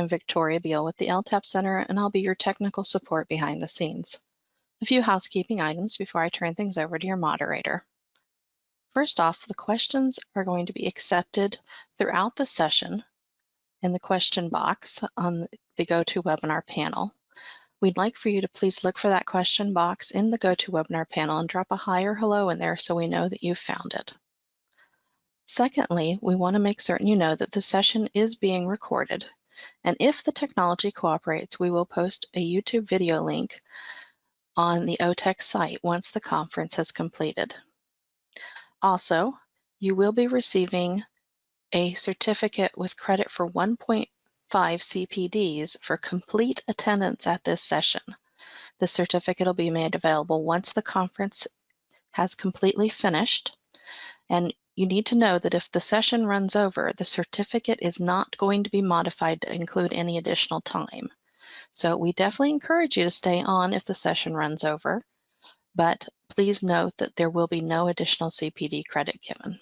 I'm Victoria Beal with the LTAP Center, and I'll be your technical support behind the scenes. A few housekeeping items before I turn things over to your moderator. First off, the questions are going to be accepted throughout the session in the question box on the GoToWebinar panel. We'd like for you to please look for that question box in the GoToWebinar panel and drop a hi or hello in there so we know that you've found it. Secondly, we want to make certain you know that the session is being recorded. And if the technology cooperates, we will post a YouTube video link on the OTEC site once the conference has completed. Also, you will be receiving a certificate with credit for 1.5 CPDs for complete attendance at this session. The certificate will be made available once the conference has completely finished, and you need to know that if the session runs over, the certificate is not going to be modified to include any additional time. So we definitely encourage you to stay on if the session runs over, but please note that there will be no additional CPD credit given.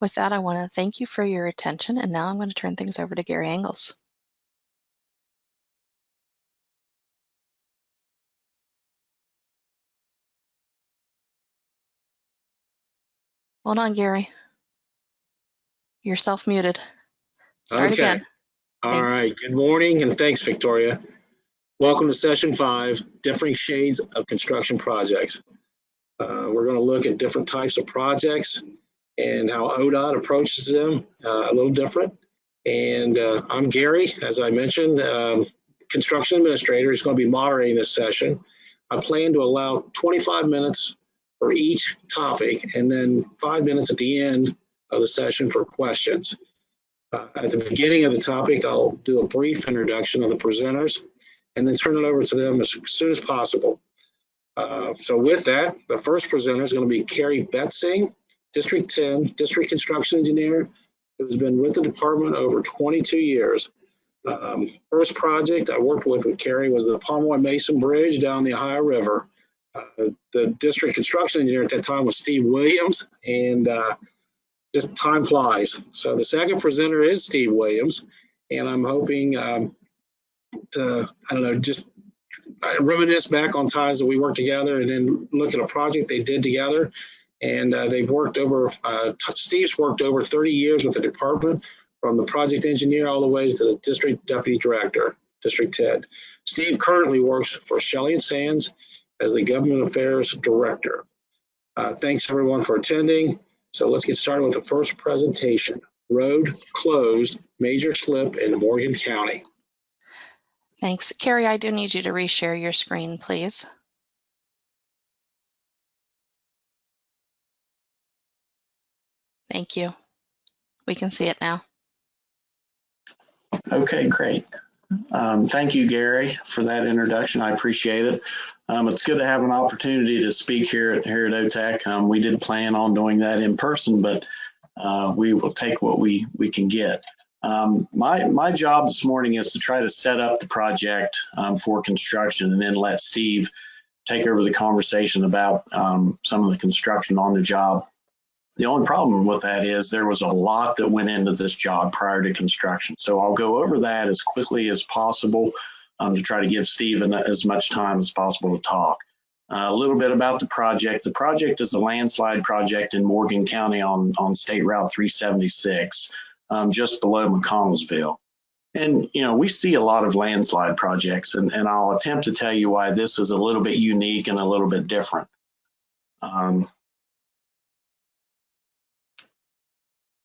With that, I want to thank you for your attention, and now I'm going to turn things over to Gary Engels. Hold on, Gary. You're self-muted. Start again. All right. Good morning, and thanks, Victoria. Welcome to Session 5, Differing Shades of Construction Projects. We're going to look at different types of projects and how ODOT approaches them a little different. And I'm Gary, as I mentioned, Construction Administrator. Is going to be moderating this session. I plan to allow 25 minutes for each topic, and then 5 minutes at the end of the session for questions. At the beginning of the topic, I'll do a brief introduction of the presenters and then turn it over to them as soon as possible. So with that, the first presenter is going to be Cary Betzing, District 10, District Construction Engineer, who's been with the department over 22 years. First project I worked with Cary was the Pomeroy Mason Bridge down the Ohio River. The district construction engineer at that time was Steve Williams, and just time flies. So the second presenter is Steve Williams, and I'm hoping to, I don't know, just reminisce back on times that we worked together and then look at a project they did together. And they've worked over, Steve's worked over 30 years with the department, from the project engineer all the way to the district deputy director, District 10. Steve currently works for Shelly and Sands as the Government Affairs Director. Thanks everyone for attending. So let's get started with the first presentation. Road closed, major slip in Morgan County. Thanks. Cary, I do need you to reshare your screen, please. Thank you. We can see it now. Okay, great. Thank you, Gary, for that introduction. I appreciate it. It's good to have an opportunity to speak here at OTEC. We did plan on doing that in person, but we will take what we can get. My job this morning is to try to set up the project for construction, and then let Steve take over the conversation about some of the construction on the job. The only problem with that is there was a lot that went into this job prior to construction. So I'll go over that as quickly as possible to try to give Steve as much time as possible to talk. A little bit about the project. The project is a landslide project in Morgan County on State Route 376, just below McConnelsville. And, you know, we see a lot of landslide projects, and I'll attempt to tell you why this is a little bit unique and a little bit different.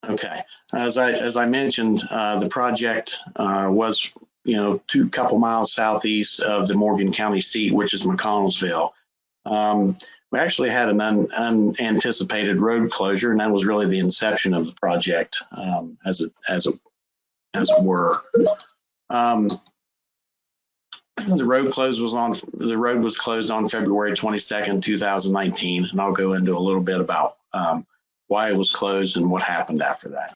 Okay, as I mentioned, the project was, you know, couple miles southeast of the Morgan County seat, which is McConnelsville. We actually had an unanticipated road closure, and that was really the inception of the project, as it were. The road was closed on February 22nd, 2019, and I'll go into a little bit about why it was closed and what happened after that.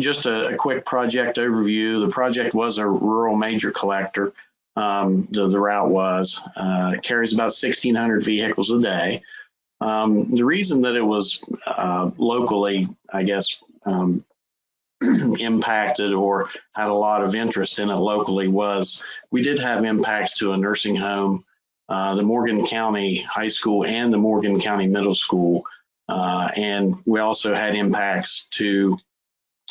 Just a quick project overview. The project was a rural major collector. The route was, it carries about 1,600 vehicles a day. The reason that it was locally, I guess, impacted or had a lot of interest in it locally was we did have impacts to a nursing home, the Morgan County High School and the Morgan County Middle School. And we also had impacts to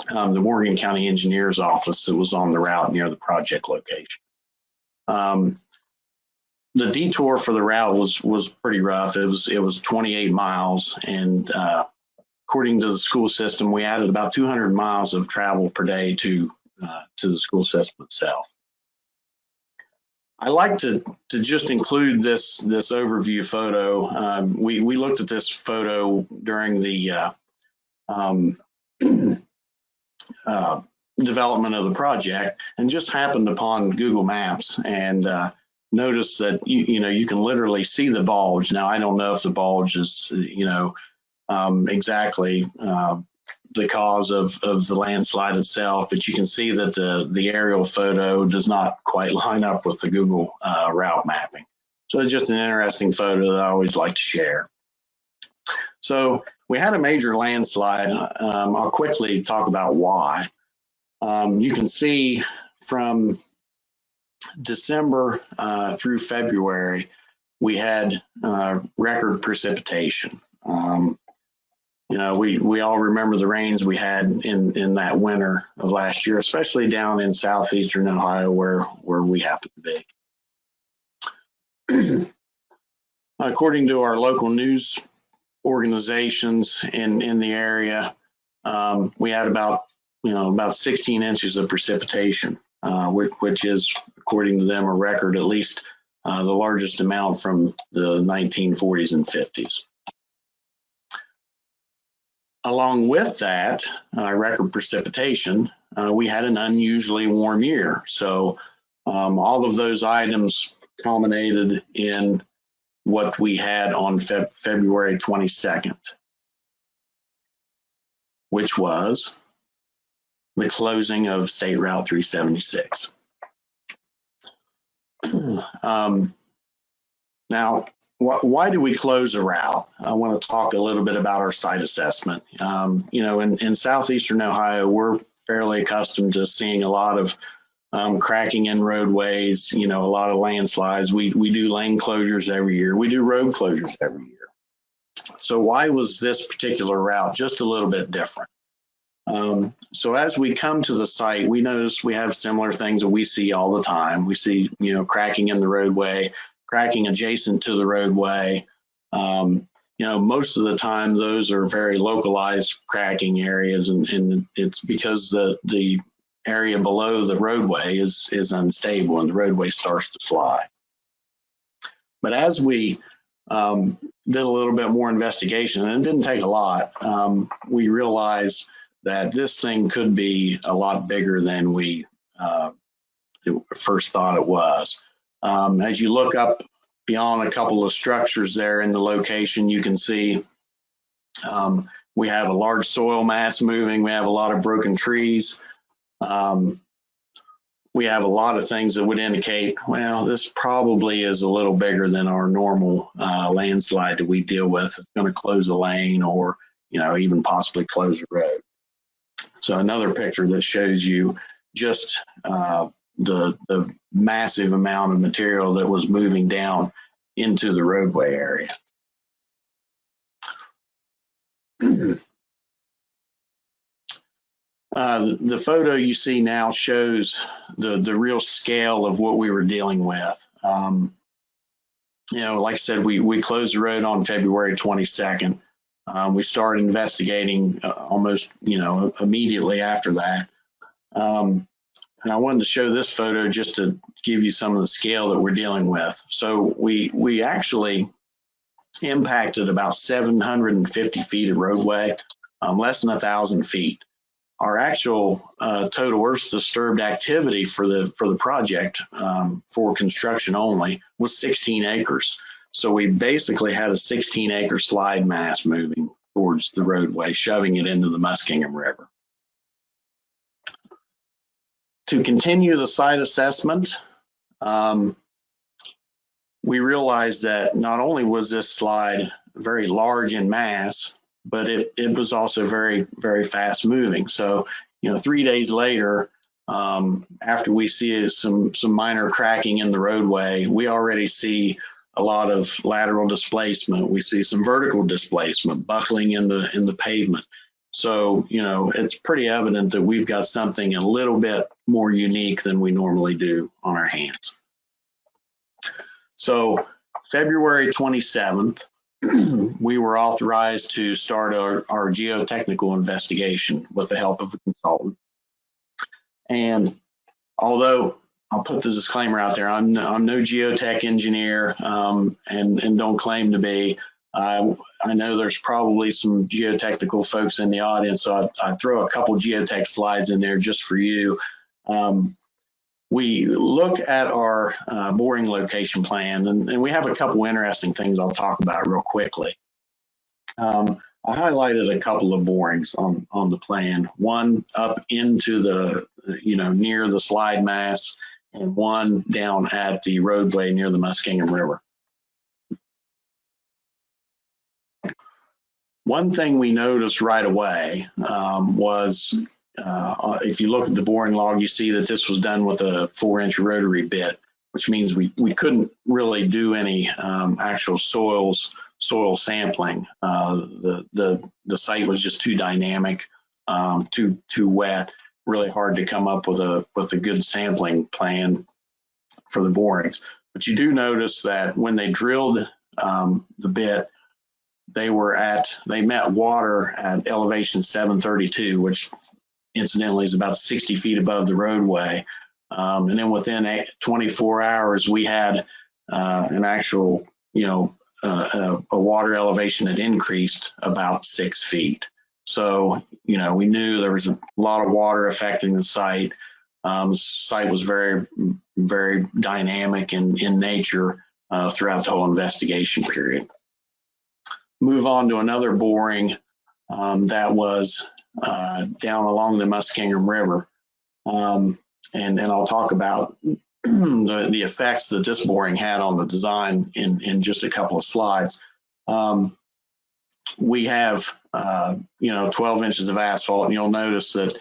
the Morgan County Engineer's Office that was on the route near the project location. The detour for the route was pretty rough. It was 28 miles, and according to the school system, we added about 200 miles of travel per day to the school system itself. I like to just include this overview photo. We looked at this photo during the development of the project, and just happened upon Google Maps and noticed that you can literally see the bulge. Now I don't know if the bulge is exactly the cause of the landslide itself, but you can see that the aerial photo does not quite line up with the Google route mapping. So it's just an interesting photo that I always like to share. So we had a major landslide. I'll quickly talk about why. You can see from December through February, we had record precipitation. We all remember the rains we had in that winter of last year, especially down in southeastern Ohio where we happen to be. According to our local news organizations in the area, we had about 16 inches of precipitation, which is, according to them, a record, at least the largest amount from the 1940s and 50s. Along with that record precipitation, we had an unusually warm year. So all of those items culminated in what we had on February 22nd, which was the closing of State Route 376. Now, why do we close a route? I want to talk a little bit about our site assessment. In southeastern Ohio, we're fairly accustomed to seeing a lot of cracking in roadways, a lot of landslides. We do lane closures every year. We do road closures every year. So why was this particular route just a little bit different? So as we come to the site, we notice we have similar things that we see all the time. We see, cracking in the roadway, cracking adjacent to the roadway. Most of the time those are very localized cracking areas, and it's because the area below the roadway is unstable and the roadway starts to slide. But as we did a little bit more investigation, and it didn't take a lot, we realized that this thing could be a lot bigger than we first thought it was. As you look up beyond a couple of structures there in the location, you can see we have a large soil mass moving. We have a lot of broken trees. We have a lot of things that would indicate, well, this probably is a little bigger than our normal landslide that we deal with. It's going to close a lane or, even possibly close a road. So another picture that shows you just the massive amount of material that was moving down into the roadway area. The photo you see now shows the real scale of what we were dealing with. Like I said, we closed the road on February 22nd. We started investigating almost, immediately after that. And I wanted to show this photo just to give you some of the scale that we're dealing with. So we actually impacted about 750 feet of roadway, less than 1,000 feet. Our actual total earth disturbed activity for the project for construction only was 16 acres. So we basically had a 16-acre slide mass moving towards the roadway, shoving it into the Muskingum River. To continue the site assessment, we realized that not only was this slide very large in mass, but it was also very, very fast moving. So 3 days later, after we see some minor cracking in the roadway, we already see a lot of lateral displacement. We see some vertical displacement, buckling in the pavement. So, it's pretty evident that we've got something a little bit more unique than we normally do on our hands. So, February 27th, we were authorized to start our geotechnical investigation with the help of a consultant. And although I'll put the disclaimer out there, I'm no geotech engineer and don't claim to be. I know there's probably some geotechnical folks in the audience, so I throw a couple geotech slides in there just for you. We look at our boring location plan, and we have a couple interesting things I'll talk about real quickly. I highlighted a couple of borings on the plan, one up into the, near the slide mass, and one down at the roadway near the Muskingum River. One thing we noticed right away was, if you look at the boring log, you see that this was done with a 4-inch rotary bit, which means we couldn't really do any actual soil sampling. The site was just too dynamic, too wet, really hard to come up with a good sampling plan for the borings. But you do notice that when they drilled the bit, they met water at elevation 732, which incidentally is about 60 feet above the roadway. And then within 24 hours, we had an actual, a water elevation that increased about 6 feet. So, we knew there was a lot of water affecting the site. The site was very, very dynamic in nature throughout the whole investigation period. Move on to another boring that was down along the Muskingum River. And I'll talk about the effects that this boring had on the design in just a couple of slides. We have, 12 inches of asphalt, and you'll notice that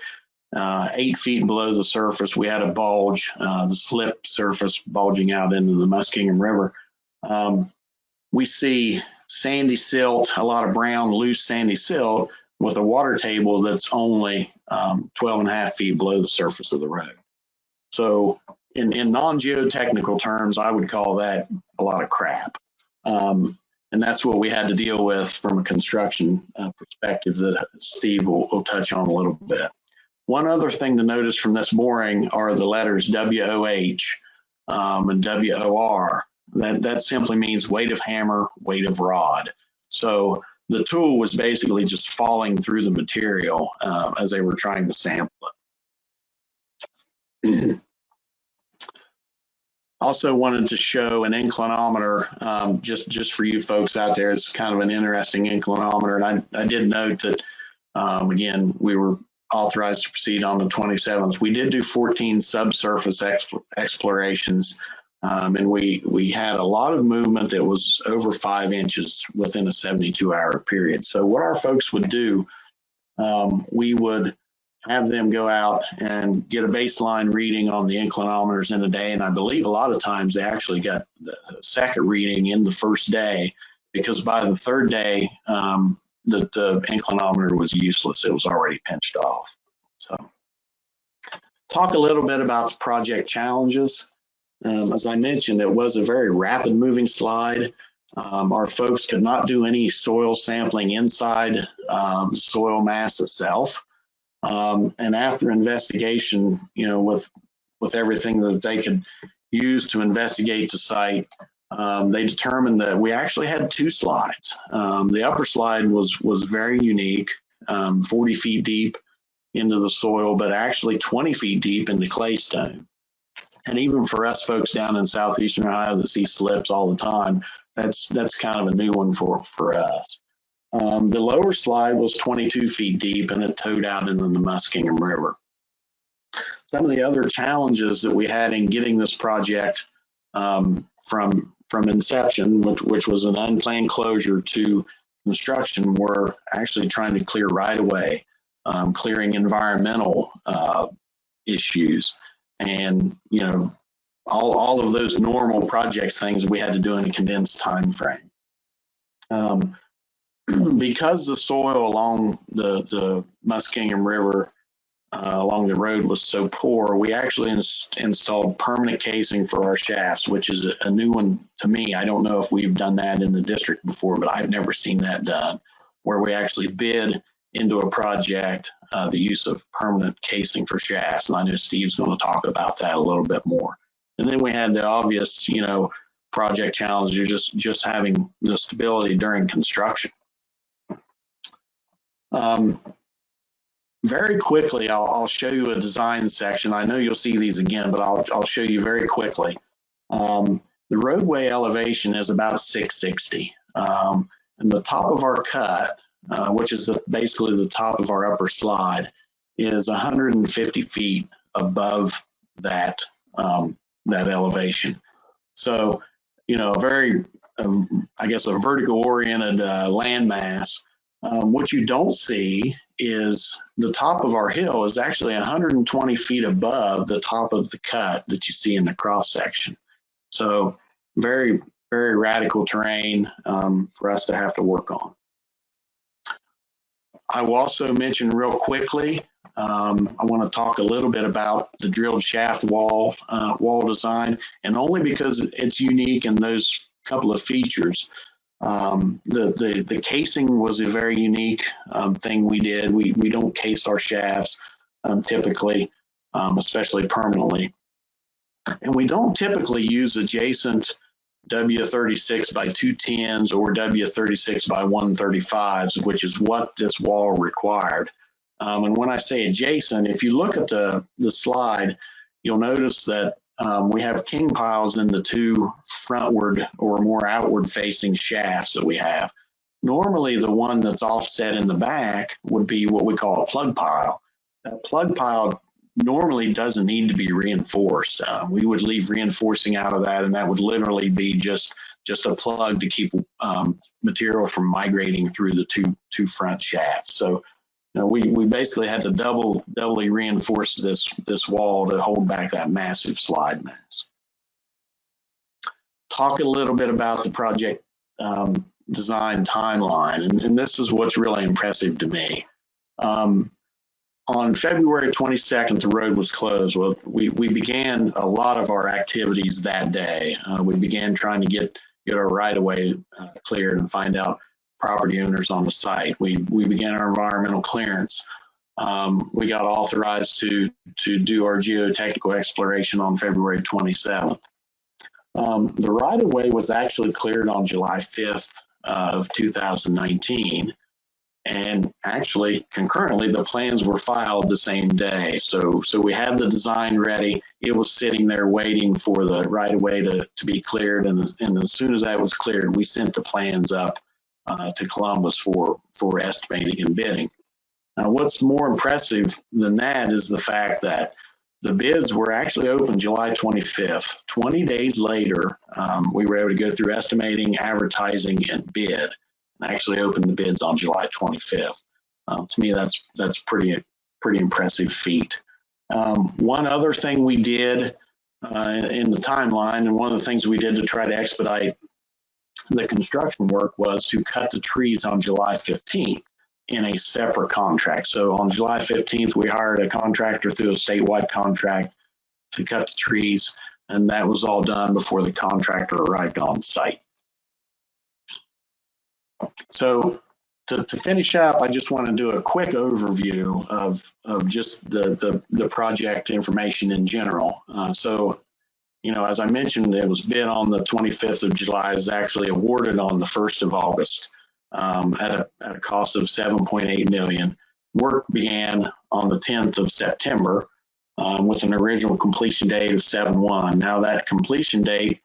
8 feet below the surface, we had a bulge, the slip surface bulging out into the Muskingum River. We see sandy silt, a lot of brown, loose sandy silt with a water table that's only 12.5 feet below the surface of the road. So in non-geotechnical terms, I would call that a lot of crap. And that's what we had to deal with from a construction perspective that Steve will touch on a little bit. One other thing to notice from this boring are the letters WOH and WOR. That simply means weight of hammer, weight of rod. So the tool was basically just falling through the material as they were trying to sample it. Also wanted to show an inclinometer just for you folks out there. It's kind of an interesting inclinometer. And I did note that, again, we were authorized to proceed on the 27th. We did do 14 subsurface explorations. And we had a lot of movement that was over 5 inches within a 72-hour period. So what our folks would do, we would have them go out and get a baseline reading on the inclinometers in a day. And I believe a lot of times they actually got the second reading in the first day, because by the third day, the inclinometer was useless. It was already pinched off. So talk a little bit about the project challenges. As I mentioned, it was a very rapid moving slide. Our folks could not do any soil sampling inside the soil mass itself. And after investigation, with everything that they could use to investigate the site, they determined that we actually had 2 slides. The upper slide was very unique, 40 feet deep into the soil, but actually 20 feet deep into claystone. And even for us folks down in southeastern Ohio that see slips all the time, that's kind of a new one for us. The lower slide was 22 feet deep, and it towed out into the Muskingum River. Some of the other challenges that we had in getting this project from inception, which was an unplanned closure, to construction, were actually trying to clear right away. clearing environmental issues, and all of those normal project things we had to do in a condensed time frame. Because the soil along the Muskingum River along the road was so poor, we actually installed permanent casing for our shafts, which is a new one to me. I don't know if we've done that in the district before, but I've never seen that done, where we actually bid into a project the use of permanent casing for shafts. And I know Steve's going to talk about that a little bit more. And then we had the obvious, project challenges, just having the stability during construction. Very quickly, I'll show you a design section. I know you'll see these again, but I'll show you very quickly. The roadway elevation is about 660. And the top of our cut, which is basically the top of our upper slide, is 150 feet above that, that elevation. So, a very, I guess, a vertical oriented landmass. What you don't see is the top of our hill is actually 120 feet above the top of the cut that you see in the cross section. So very, very radical terrain for us to have to work on. I will also mention real quickly, I want to talk a little bit about the drilled shaft wall design, and only because it's unique in those couple of features. The casing was a very unique thing we did. We don't case our shafts typically, especially permanently. And we don't typically use adjacent W36 by 210s or W36 by 135s, which is what this wall required. And when I say adjacent, if you look at the slide, you'll notice that we have king piles in the two frontward or more outward facing shafts that we have. Normally, the one that's offset in the back would be what we call a plug pile. That plug pile normally doesn't need to be reinforced. We would leave reinforcing out of that, and that would literally be just a plug to keep material from migrating through the two front shafts. So we basically had to doubly reinforce this wall to hold back that massive slide mass. Talk a little bit about the project design timeline, and this is what's really impressive to me. On February 22nd, the road was closed. Well, we began a lot of our activities that day. We began trying to get our right-of-way cleared and find out property owners on the site. We began our environmental clearance. We got authorized to do our geotechnical exploration on February 27th. The right-of-way was actually cleared on July 5th of 2019. And actually, concurrently, the plans were filed the same day. So we had the design ready. It was sitting there waiting for the right-of-way to be cleared. And as soon as that was cleared, we sent the plans up to Columbus for estimating and bidding. Now, what's more impressive than that is the fact that the bids were actually open July 25th. 20 days later, we were able to go through estimating, advertising, and bid. Actually opened the bids on July 25th. To me, that's pretty impressive feat. One other thing we did in the timeline, and one of the things we did to try to expedite the construction work, was to cut the trees on July 15th in a separate contract. So on July 15th, we hired a contractor through a statewide contract to cut the trees, and that was all done before the contractor arrived on site. So to finish up, I just want to do a quick overview of just the project information in general. So, as I mentioned, it was bid on the 25th of July, is actually awarded on the 1st of August at a cost of $7.8 million. Work began on the 10th of September with an original completion date of 7/1. Now that completion date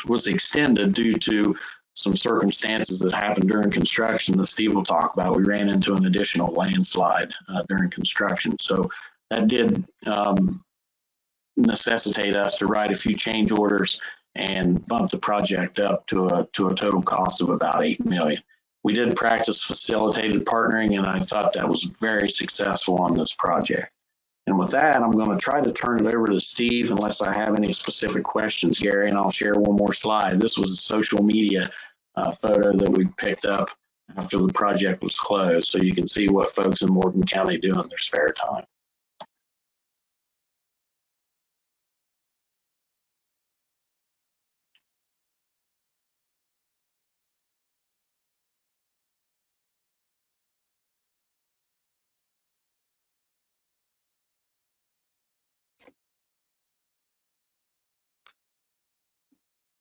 was extended due to some circumstances that happened during construction that Steve will talk about. We ran into an additional landslide during construction. So that did necessitate us to write a few change orders and bump the project up to a total cost of about $8 million. We did practice facilitated partnering, and I thought that was very successful on this project. And with that, I'm going to try to turn it over to Steve unless I have any specific questions, Gary, and I'll share one more slide. This was a social media photo that we picked up after the project was closed, so you can see what folks in Morgan County do in their spare time.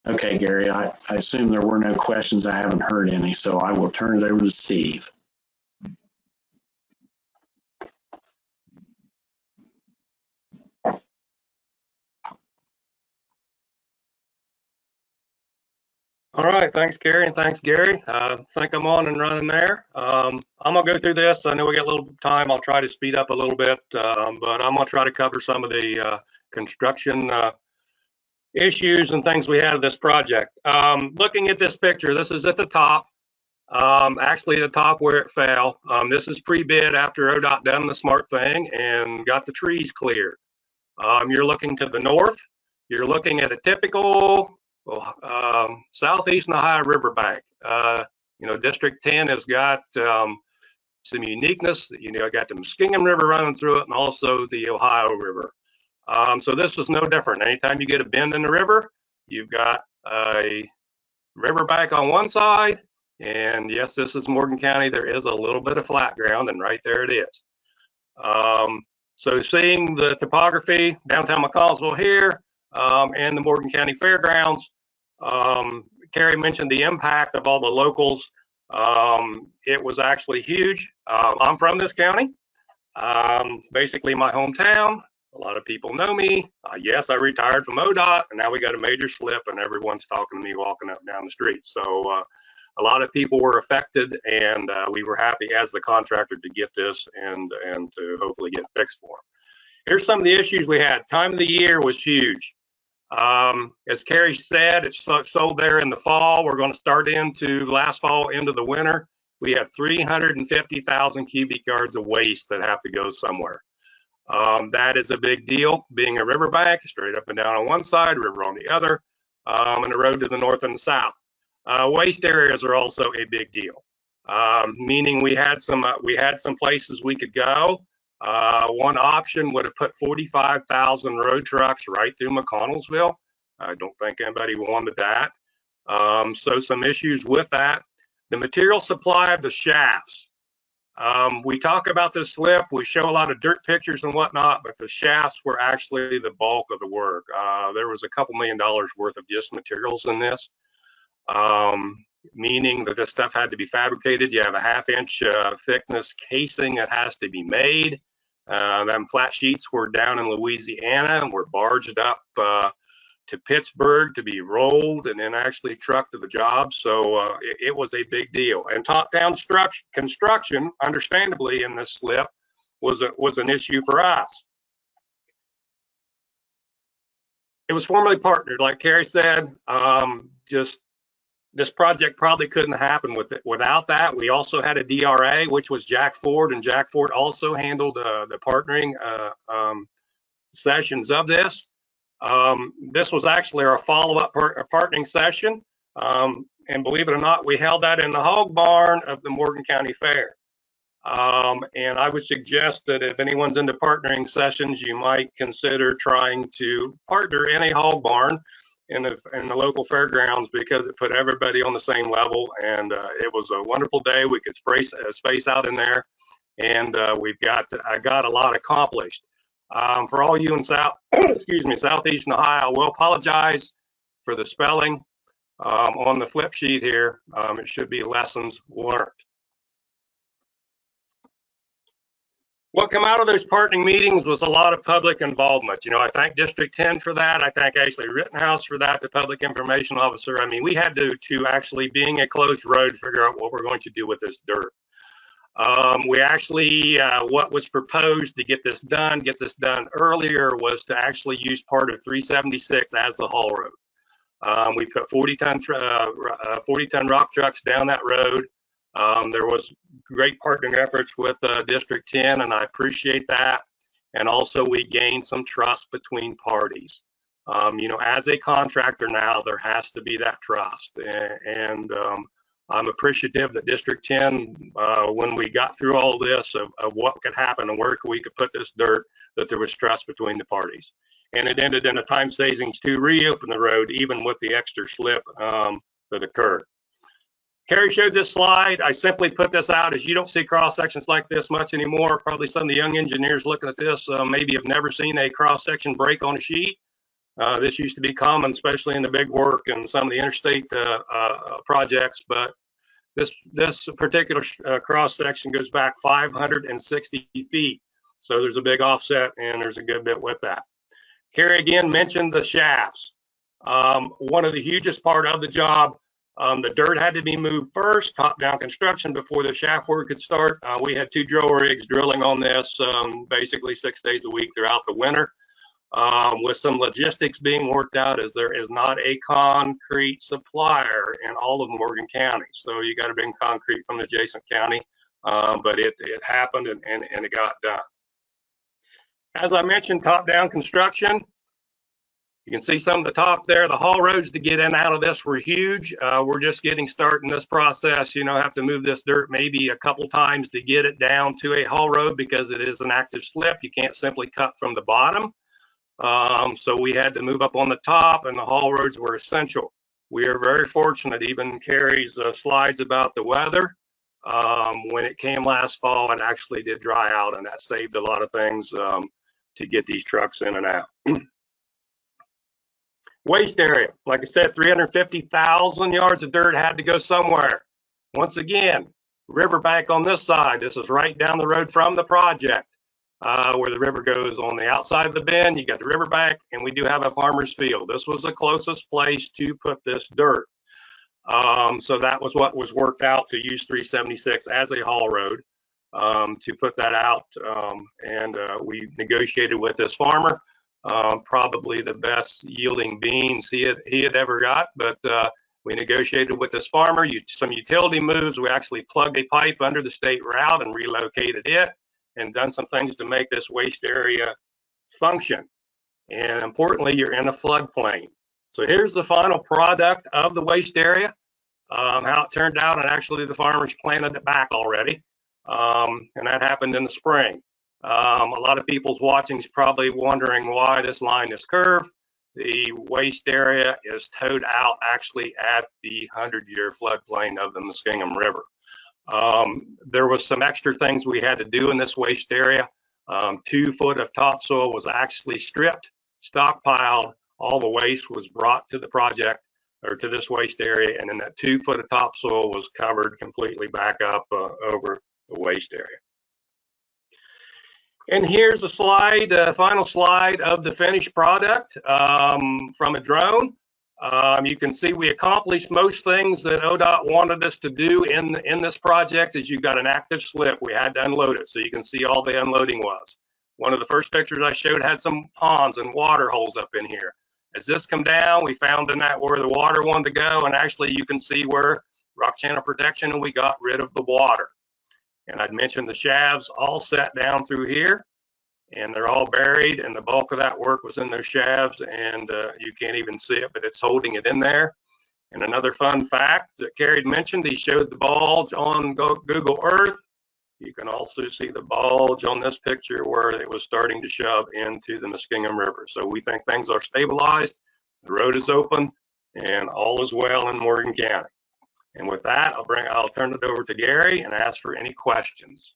Okay, Gary, I assume there were no questions. I haven't heard any, so I will turn it over to Steve. All right, thanks, Cary, and thanks, Gary. I think I'm on and running there. I'm gonna go through this. I know we got a little time. I'll try to speed up a little bit, but I'm gonna try to cover some of the construction issues and things we had of this project. Looking at this picture, this is at the top. Actually, the top where it fell. This is pre-bid after ODOT done the smart thing and got the trees cleared. You're looking to the north. You're looking at a typical southeastern Ohio riverbank. You know, District 10 has got some uniqueness. You know, got the Muskingum River running through it and also the Ohio River. So this was no different. Anytime you get a bend in the river, you've got a riverbank on one side. And yes, this is Morgan County. There is a little bit of flat ground, and right there it is. So seeing the topography, downtown McConnelsville here, and the Morgan County Fairgrounds, Cary mentioned the impact of all the locals. It was actually huge. I'm from this county, basically my hometown. A lot of people know me. Yes, I retired from ODOT, and now we got a major slip, and everyone's talking to me walking up and down the street. So a lot of people were affected, and we were happy as the contractor to get this and to hopefully get fixed for them. Here's some of the issues we had. Time of the year was huge. As Cary said, it's sold there in the fall. We're going to start into last fall into the winter. We have 350,000 cubic yards of waste that have to go somewhere. That is a big deal, being a riverbank, straight up and down on one side, river on the other, and a road to the north and the south. Waste areas are also a big deal, meaning we had some places we could go. One option would have put 45,000 road trucks right through McConnelsville. I don't think anybody wanted that. So some issues with that. The material supply of the shafts. We talk about this slip, we show a lot of dirt pictures and whatnot, but the shafts were actually the bulk of the work. There was a couple $1 million worth of just materials in this, meaning that this stuff had to be fabricated. You have a 1/2 inch thickness casing that has to be made. Them flat sheets were down in Louisiana and were barged up to Pittsburgh to be rolled and then actually trucked to the job. So it was a big deal. And top-down construction, understandably, in this slip was an issue for us. It was formally partnered, like Cary said. Just this project probably couldn't happen without that. We also had a DRA, which was Jack Ford, and Jack Ford also handled the partnering sessions of this. This was actually our follow-up partnering session, and believe it or not, we held that in the hog barn of the Morgan County Fair. And I would suggest that if anyone's into partnering sessions, you might consider trying to partner in a hog barn in the local fairgrounds, because it put everybody on the same level, and it was a wonderful day. We could space out in there, and I got a lot accomplished. For all you in Southeastern Ohio, we'll apologize for the spelling on the flip sheet here. It should be lessons learned. What came out of those partnering meetings was a lot of public involvement. You know, I thank District 10 for that. I thank Ashley Rittenhouse for that, the public information officer. I mean, we had to actually, being a closed road, figure out what we're going to do with this dirt. We actually, what was proposed to get this done earlier, was to actually use part of 376 as the haul road. We put 40-ton rock trucks down that road. There was great partnering efforts with District 10, and I appreciate that. And also we gained some trust between parties. You know, as a contractor now, there has to be that trust. And I'm appreciative that District 10, when we got through all this of what could happen and where we could put this dirt, that there was trust between the parties. And it ended in a time savings to reopen the road, even with the extra slip that occurred. Cary showed this slide. I simply put this out as you don't see cross sections like this much anymore. Probably some of the young engineers looking at this maybe have never seen a cross section break on a sheet. This used to be common, especially in the big work and some of the interstate projects, but this particular cross section goes back 560 feet. So there's a big offset and there's a good bit with that. Cary again mentioned the shafts. One of the hugest part of the job, the dirt had to be moved first, top-down construction, before the shaft work could start. We had 2 drill rigs drilling on this basically 6 days a week throughout the winter, with some logistics being worked out, as there is not a concrete supplier in all of Morgan County. So you got to bring concrete from the adjacent county, but it happened and it got done. As I mentioned, top-down construction. You can see some of the top there. The haul roads to get in and out of this were huge. We're just getting started in this process. You know, have to move this dirt maybe a couple times to get it down to a haul road because it is an active slip. You can't simply cut from the bottom. So we had to move up on the top, and the haul roads were essential. We are very fortunate. Even Cary's slides about the weather, when it came last fall, it actually did dry out, and that saved a lot of things to get these trucks in and out. Waste area, like I said, 350,000 yards of dirt had to go somewhere. Once again, riverbank on this side. This is right down the road from the project, where the river goes on the outside of the bend. You got the riverbank, and we do have a farmer's field. This was the closest place to put this dirt. So that was what was worked out, to use 376 as a haul road to put that out. And we negotiated with this farmer. Probably the best yielding beans he had ever got, but we negotiated with this farmer. Some utility moves. We actually plugged a pipe under the state route and relocated it, and done some things to make this waste area function. And importantly, you're in a floodplain. So here's the final product of the waste area, how it turned out, and actually the farmers planted it back already, and that happened in the spring. A lot of people's watching is probably wondering why this line is curved. The waste area is towed out actually at the 100-year floodplain of the Muskingum River. There was some extra things we had to do in this waste area. 2 foot of topsoil was actually stripped, stockpiled. All the waste was brought to the project, or to this waste area, and then that 2 foot of topsoil was covered completely back up over the waste area. And here's a slide, final slide of the finished product from a drone. You can see we accomplished most things that ODOT wanted us to do in this project. Is you've got an active slip. We had to unload it, so you can see all the unloading was. One of the first pictures I showed had some ponds and water holes up in here. As this come down, we found in that where the water wanted to go, and actually you can see where rock channel protection, and we got rid of the water. And I'd mentioned the shafts all set down through here, and they're all buried, and the bulk of that work was in those shafts, and you can't even see it, but it's holding it in there. And another fun fact that Cary mentioned, he showed the bulge on Google Earth. You can also see the bulge on this picture where it was starting to shove into the Muskingum River. So we think things are stabilized, the road is open, and all is well in Morgan County. And with that, I'll turn it over to Gary and ask for any questions.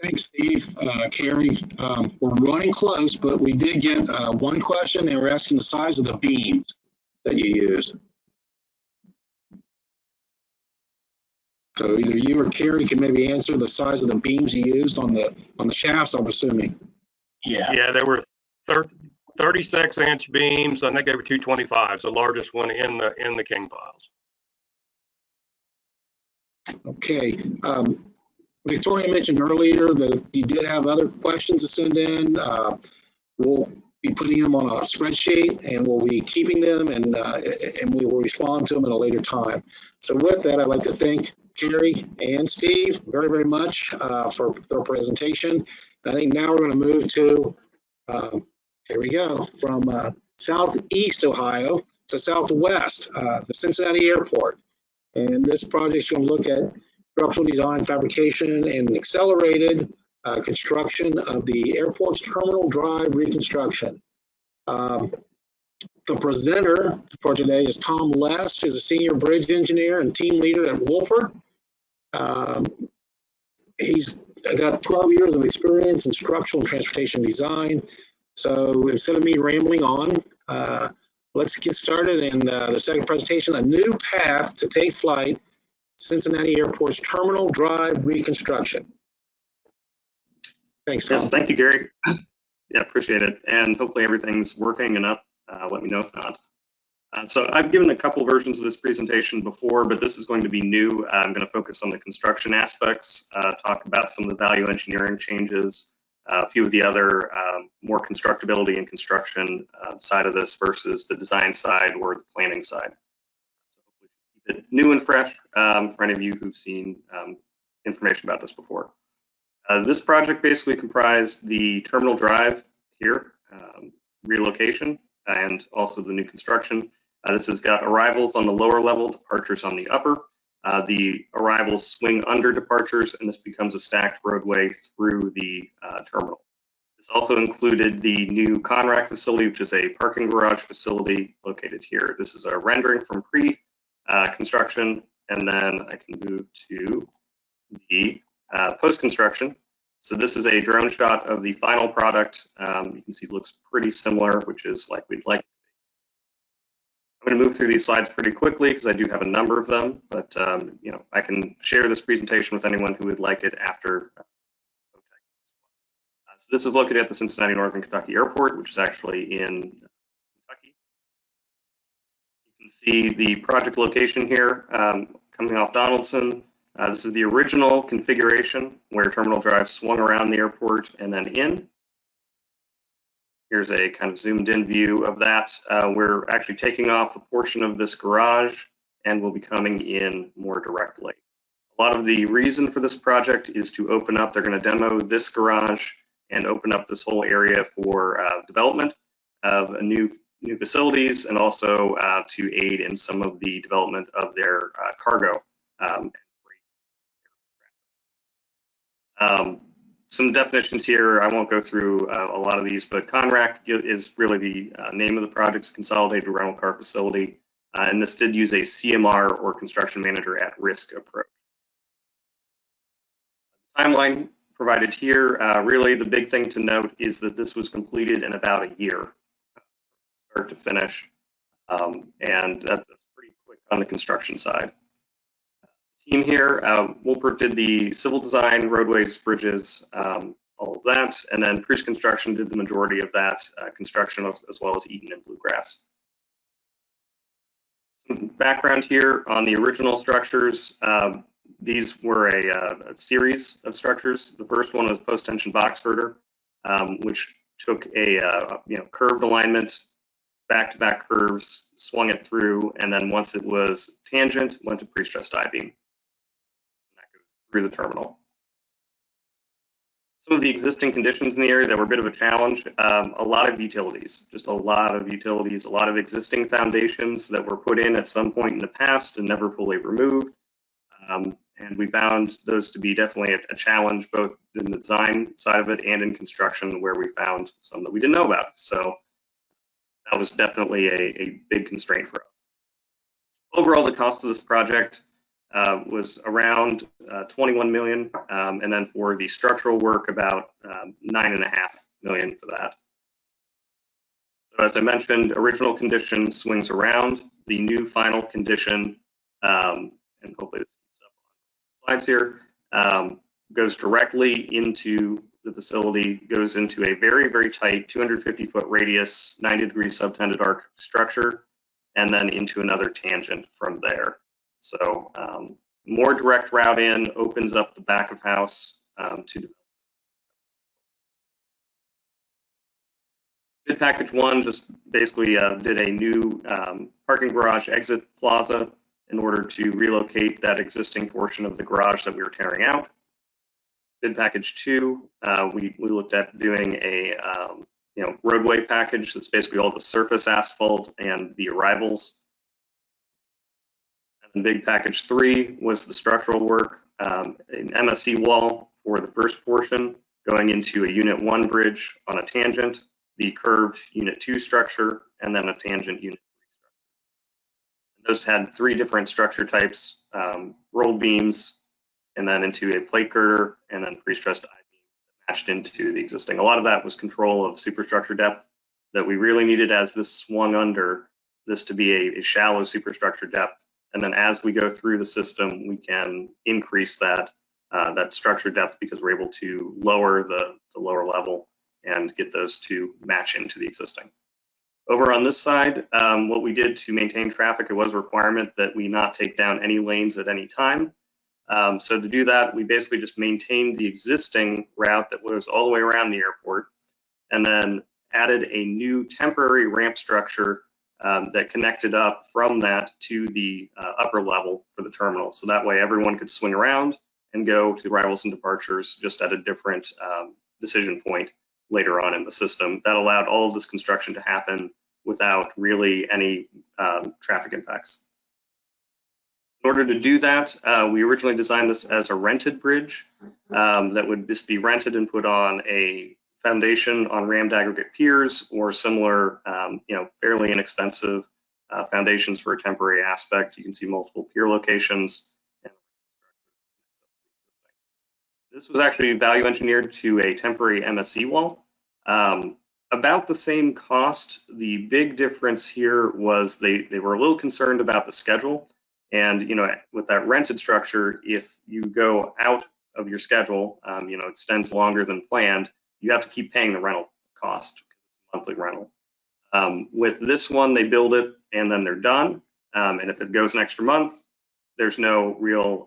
Thanks, Steve. Cary, we're running close, but we did get one question. They were asking the size of the beams that you use. So either you or Cary can maybe answer the size of the beams you used on the shafts, I'm assuming. Yeah, there were 36-inch beams. I think they were 225s, the largest one in the king piles. Okay. Victoria mentioned earlier that you did have other questions to send in. We'll be putting them on a spreadsheet, and we'll be keeping them, and we will respond to them at a later time. So with that, I'd like to thank Cary and Steve very, very much for their presentation. I think now we're going to move to, here we go, from southeast Ohio to southwest, the Cincinnati Airport. And this project is going to look at structural design, fabrication, and accelerated construction of the airport's terminal drive reconstruction. The presenter for today is Tom Less, who's a senior bridge engineer and team leader at Wolford. He's got 12 years of experience in structural and transportation design. So instead of me rambling on, let's get started. And the second presentation, a new path to take flight, Cincinnati Airport's terminal drive reconstruction. Thanks, Tom. Yes, thank you, Gary. Yeah, appreciate it. And hopefully everything's working and up. Let me know if not. So I've given a couple versions of this presentation before, but this is going to be new. I'm going to focus on the construction aspects, talk about some of the value engineering changes, a few of the other more constructability and construction side of this versus the design side or the planning side. So hopefully keep it new and fresh for any of you who've seen information about this before. This project basically comprised the terminal drive here, relocation, and also the new construction. This has got arrivals on the lower level, departures on the upper. The arrivals swing under departures, and this becomes a stacked roadway through the terminal. This also included the new Conrack facility, which is a parking garage facility located here. This is a rendering from pre-construction, and then I can move to the post-construction. So this is a drone shot of the final product. You can see it looks pretty similar, which is like we'd like. I'm going to move through these slides pretty quickly because I do have a number of them, but you know, I can share this presentation with anyone who would like it after. So this is located at the Cincinnati Northern Kentucky Airport, which is actually in Kentucky. You can see the project location here coming off Donaldson. This is the original configuration where terminal drive swung around the airport and then in. Here's a kind of zoomed in view of that. We're actually taking off a portion of this garage and we'll be coming in more directly. A lot of the reason for this project is to open up, they're going to demo this garage and open up this whole area for development of new facilities and also to aid in some of the development of their cargo. Some definitions here, I won't go through a lot of these, but Conrack is really the name of the project's consolidated rental car facility, and this did use a CMR or construction manager at risk approach. Timeline provided here, really the big thing to note is that this was completed in about a year, start to finish, and that's pretty quick on the construction side. Team here, Wolpert did the civil design, roadways, bridges, all of that, and then pre-construction did the majority of that construction as well as Eaton and Bluegrass. Some background here on the original structures. These were a series of structures. The first one was post-tension box girder, which took a curved alignment, back-to-back curves, swung it through, and then once it was tangent, went to pre-stressed I-beam. Through the terminal. Some of the existing conditions in the area that were a bit of a challenge, a lot of utilities, just a lot of utilities, a lot of existing foundations that were put in at some point in the past and never fully removed. And we found those to be definitely a challenge, both in the design side of it and in construction, where we found some that we didn't know about. So that was definitely a big constraint for us. Overall, the cost of this project was around 21 million, and then for the structural work, about 9.5 million for that. So as I mentioned, original condition swings around. The new final condition, and hopefully this keeps up on the slides here, goes directly into the facility, goes into a very, very tight 250-foot radius, 90-degree subtended arc structure, and then into another tangent from there. So more direct route in opens up the back of house to develop. Bid package 1 just basically did a new parking garage exit plaza in order to relocate that existing portion of the garage that we were tearing out. Bid package 2, we looked at doing a roadway package that's basically all the surface asphalt and the arrivals. And big package 3 was the structural work, an MSE wall for the first portion going into a Unit 1 bridge on a tangent, the curved Unit 2 structure, and then a tangent Unit 3 structure. Those had 3 different structure types, rolled beams, and then into a plate girder, and then pre-stressed I-beam matched into the existing. A lot of that was control of superstructure depth that we really needed as this swung under this to be a shallow superstructure depth. And then as we go through the system, we can increase that structure depth because we're able to lower the lower level and get those to match into the existing. Over on this side, what we did to maintain traffic, it was a requirement that we not take down any lanes at any time. So to do that, we basically just maintained the existing route that was all the way around the airport, and then added a new temporary ramp structure that connected up from that to the upper level for the terminal. So that way everyone could swing around and go to arrivals and departures just at a different decision point later on in the system. That allowed all of this construction to happen without really any traffic impacts. In order to do that, we originally designed this as a rented bridge that would just be rented and put on a foundation on rammed aggregate piers or similar, fairly inexpensive foundations for a temporary aspect. You can see multiple pier locations. This was actually value engineered to a temporary MSE wall. About the same cost. The big difference here was they were a little concerned about the schedule. And with that rented structure, if you go out of your schedule, extends longer than planned, you have to keep paying the rental cost, monthly rental. With this one, they build it and then they're done. And if it goes an extra month, there's no real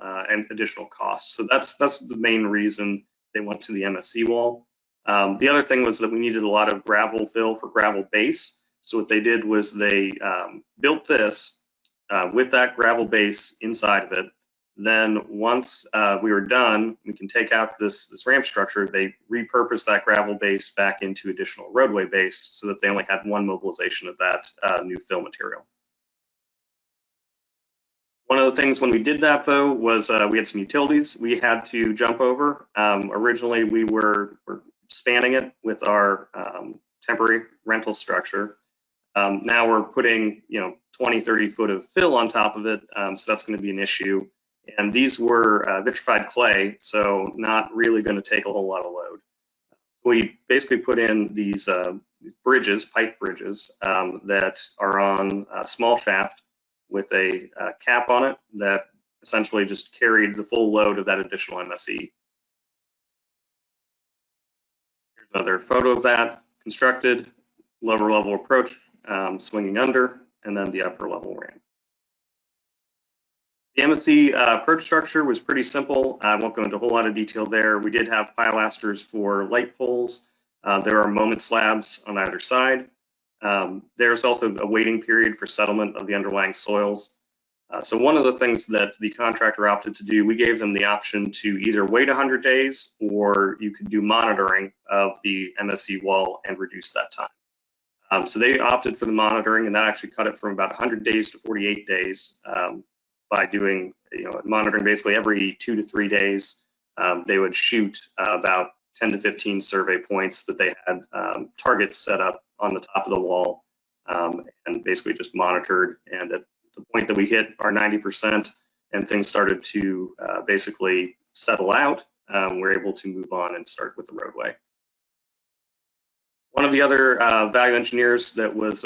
additional cost. So that's the main reason they went to the MSE wall. The other thing was that we needed a lot of gravel fill for gravel base. So what they did was they built this with that gravel base inside of it. Then once we were done, we can take out this ramp structure. They repurposed that gravel base back into additional roadway base so that they only had one mobilization of that new fill material. One of the things when we did that though was we had some utilities we had to jump over. Originally we were spanning it with our temporary rental structure. Now we're putting 20, 30 foot of fill on top of it, so that's going to be an issue. And these were vitrified clay, so not really going to take a whole lot of load. We basically put in these bridges, pipe bridges, that are on a small shaft with a cap on it that essentially just carried the full load of that additional MSE. Here's another photo of that, constructed, lower level approach, swinging under, and then the upper level ramp. The MSE approach structure was pretty simple. I won't go into a whole lot of detail there. We did have pilasters for light poles. There are moment slabs on either side. There's also a waiting period for settlement of the underlying soils. So one of the things that the contractor opted to do, we gave them the option to either wait 100 days or you could do monitoring of the MSE wall and reduce that time. So they opted for the monitoring, and that actually cut it from about 100 days to 48 days by doing monitoring basically every 2 to 3 days. They would shoot about 10 to 15 survey points that they had targets set up on the top of the wall and basically just monitored. And at the point that we hit our 90% and things started to basically settle out, we're able to move on and start with the roadway. One of the other value engineers that was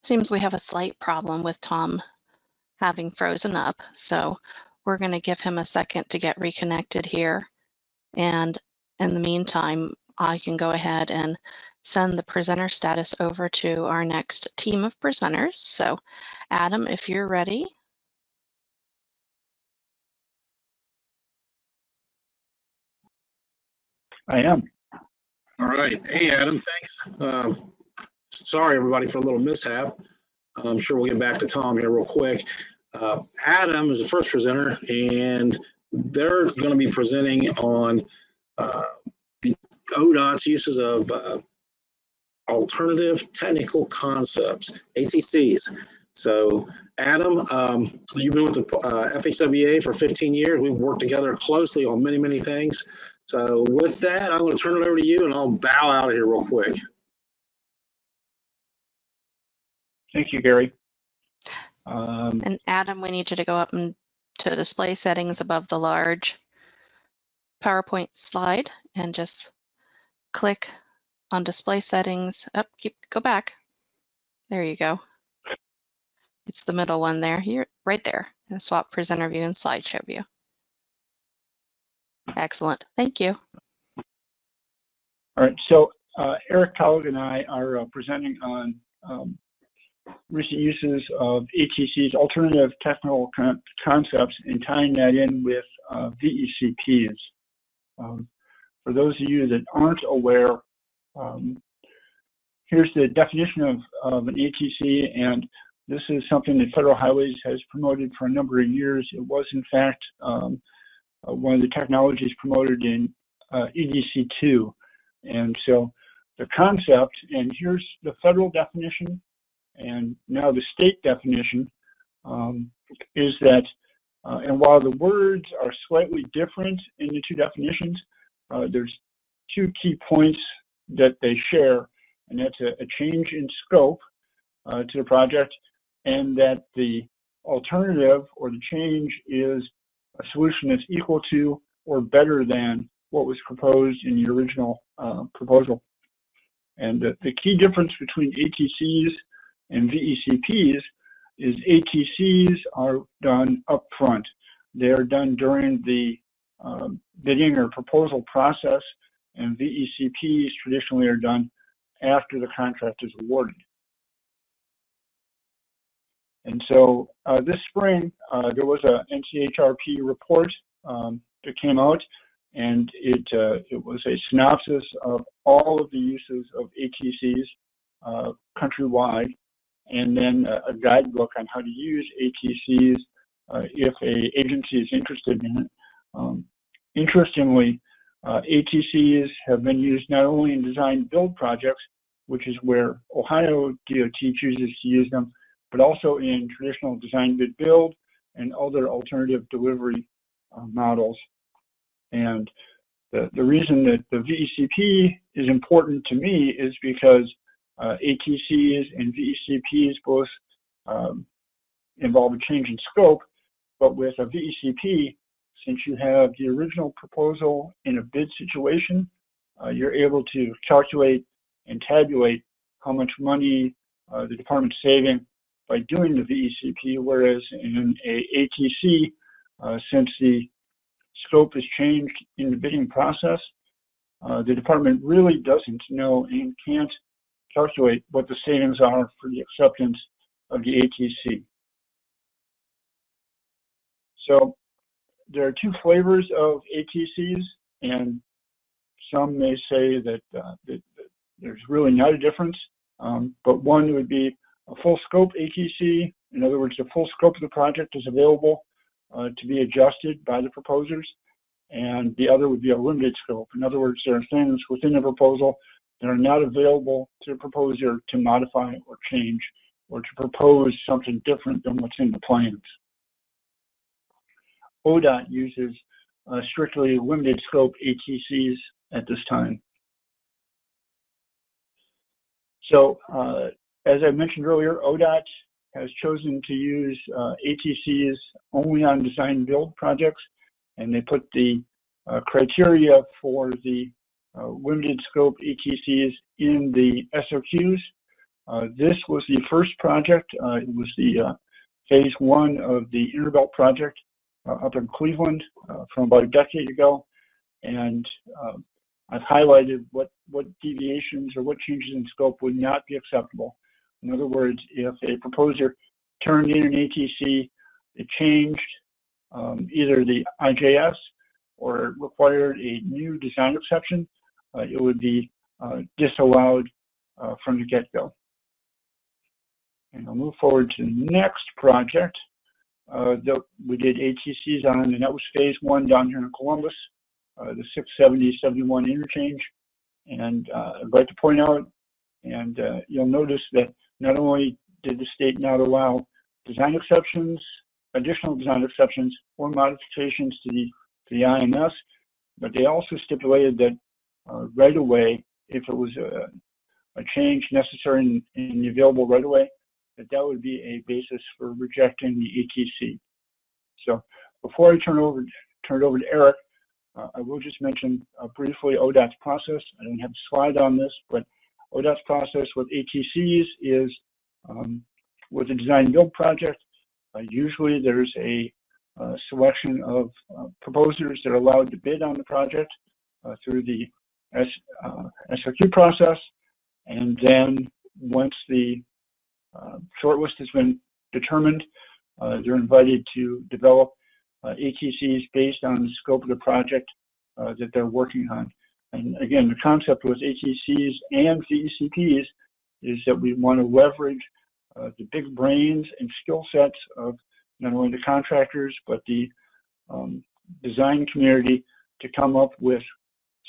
Seems we have a slight problem with Tom having frozen up, so we're going to give him a second to get reconnected here. And in the meantime, I can go ahead and send the presenter status over to our next team of presenters. So Adam, if you're ready. I am. All right. Hey, Adam, thanks. Sorry, everybody, for a little mishap. I'm sure we'll get back to Tom here real quick. Adam is the first presenter, and they're going to be presenting on the ODOT's uses of alternative technical concepts, ATCs. So, Adam, you've been with the FHWA for 15 years. We've worked together closely on many, many things. So with that, I'm going to turn it over to you, and I'll bow out of here real quick. Thank you, Gary. And Adam, we need you to go up to display settings above the large PowerPoint slide and just click on display settings. Go back. There you go. It's the middle one there. You're right there. And swap presenter view and slideshow view. Excellent. Thank you. All right. So Eric Collig and I are presenting on recent uses of ATCs, alternative technical concepts, and tying that in with VECPs. For those of you that aren't aware, here's the definition of an ATC, and this is something that Federal Highways has promoted for a number of years. It was, in fact, one of the technologies promoted in EDC2. And so the concept, and here's the federal definition, and now the state definition, is that, and while the words are slightly different in the two definitions, there's two key points that they share, and that's a change in scope to the project, and that the alternative or the change is a solution that's equal to or better than what was proposed in the original proposal. And the key difference between ATCs and VECPs is ATCs are done up front. They are done during the bidding or proposal process, and VECPs traditionally are done after the contract is awarded. And so this spring, there was a NCHRP report that came out, and it was a synopsis of all of the uses of ATCs countrywide, and then a guidebook on how to use ATCs if an agency is interested in it. Interestingly, ATCs have been used not only in design-build projects, which is where Ohio DOT chooses to use them, but also in traditional design-bid-build and other alternative delivery models. And the reason that the VECP is important to me is because ATCs and VECPs both involve a change in scope, but with a VECP, since you have the original proposal in a bid situation, you're able to calculate and tabulate how much money the department's saving by doing the VECP, whereas in a ATC, since the scope is changed in the bidding process, the department really doesn't know and can't calculate what the savings are for the acceptance of the ATC. So there are two flavors of ATCs, and some may say that, that there's really not a difference, but one would be a full scope ATC. In other words, the full scope of the project is available to be adjusted by the proposers, and the other would be a limited scope. In other words, there are things within the proposal that are not available to the proposer to modify or change or to propose something different than what's in the plans. ODOT uses strictly limited scope ATCs at this time. So as I mentioned earlier, ODOT has chosen to use ATCs only on design build projects, and they put the criteria for the limited scope ATCs in the SOQs. This was the first project. It was the phase 1 of the Interbelt project up in Cleveland from about a decade ago. And I've highlighted what deviations or what changes in scope would not be acceptable. In other words, if a proposer turned in an ATC, it changed either the IJS or required a new design exception, it would be disallowed from the get-go. And I'll move forward to the next project that we did ATCs on, and that was phase 1 down here in Columbus, the 670-71 interchange. And I'd like to point out, and you'll notice that not only did the state not allow design exceptions, additional design exceptions, or modifications to the IMS, but they also stipulated that right away, if it was a change necessary in the available right away, that would be a basis for rejecting the ATC. So before I turn it over to Eric, I will just mention briefly ODOT's process. I don't have a slide on this, but ODOT's process with ATCs is with a design build project. Usually there's a selection of proposers that are allowed to bid on the project through the SRQ process, and then once the shortlist has been determined, they're invited to develop ATCs based on the scope of the project that they're working on. And again, the concept with ATCs and VECPs is that we want to leverage the big brains and skill sets of not only the contractors, but the design community to come up with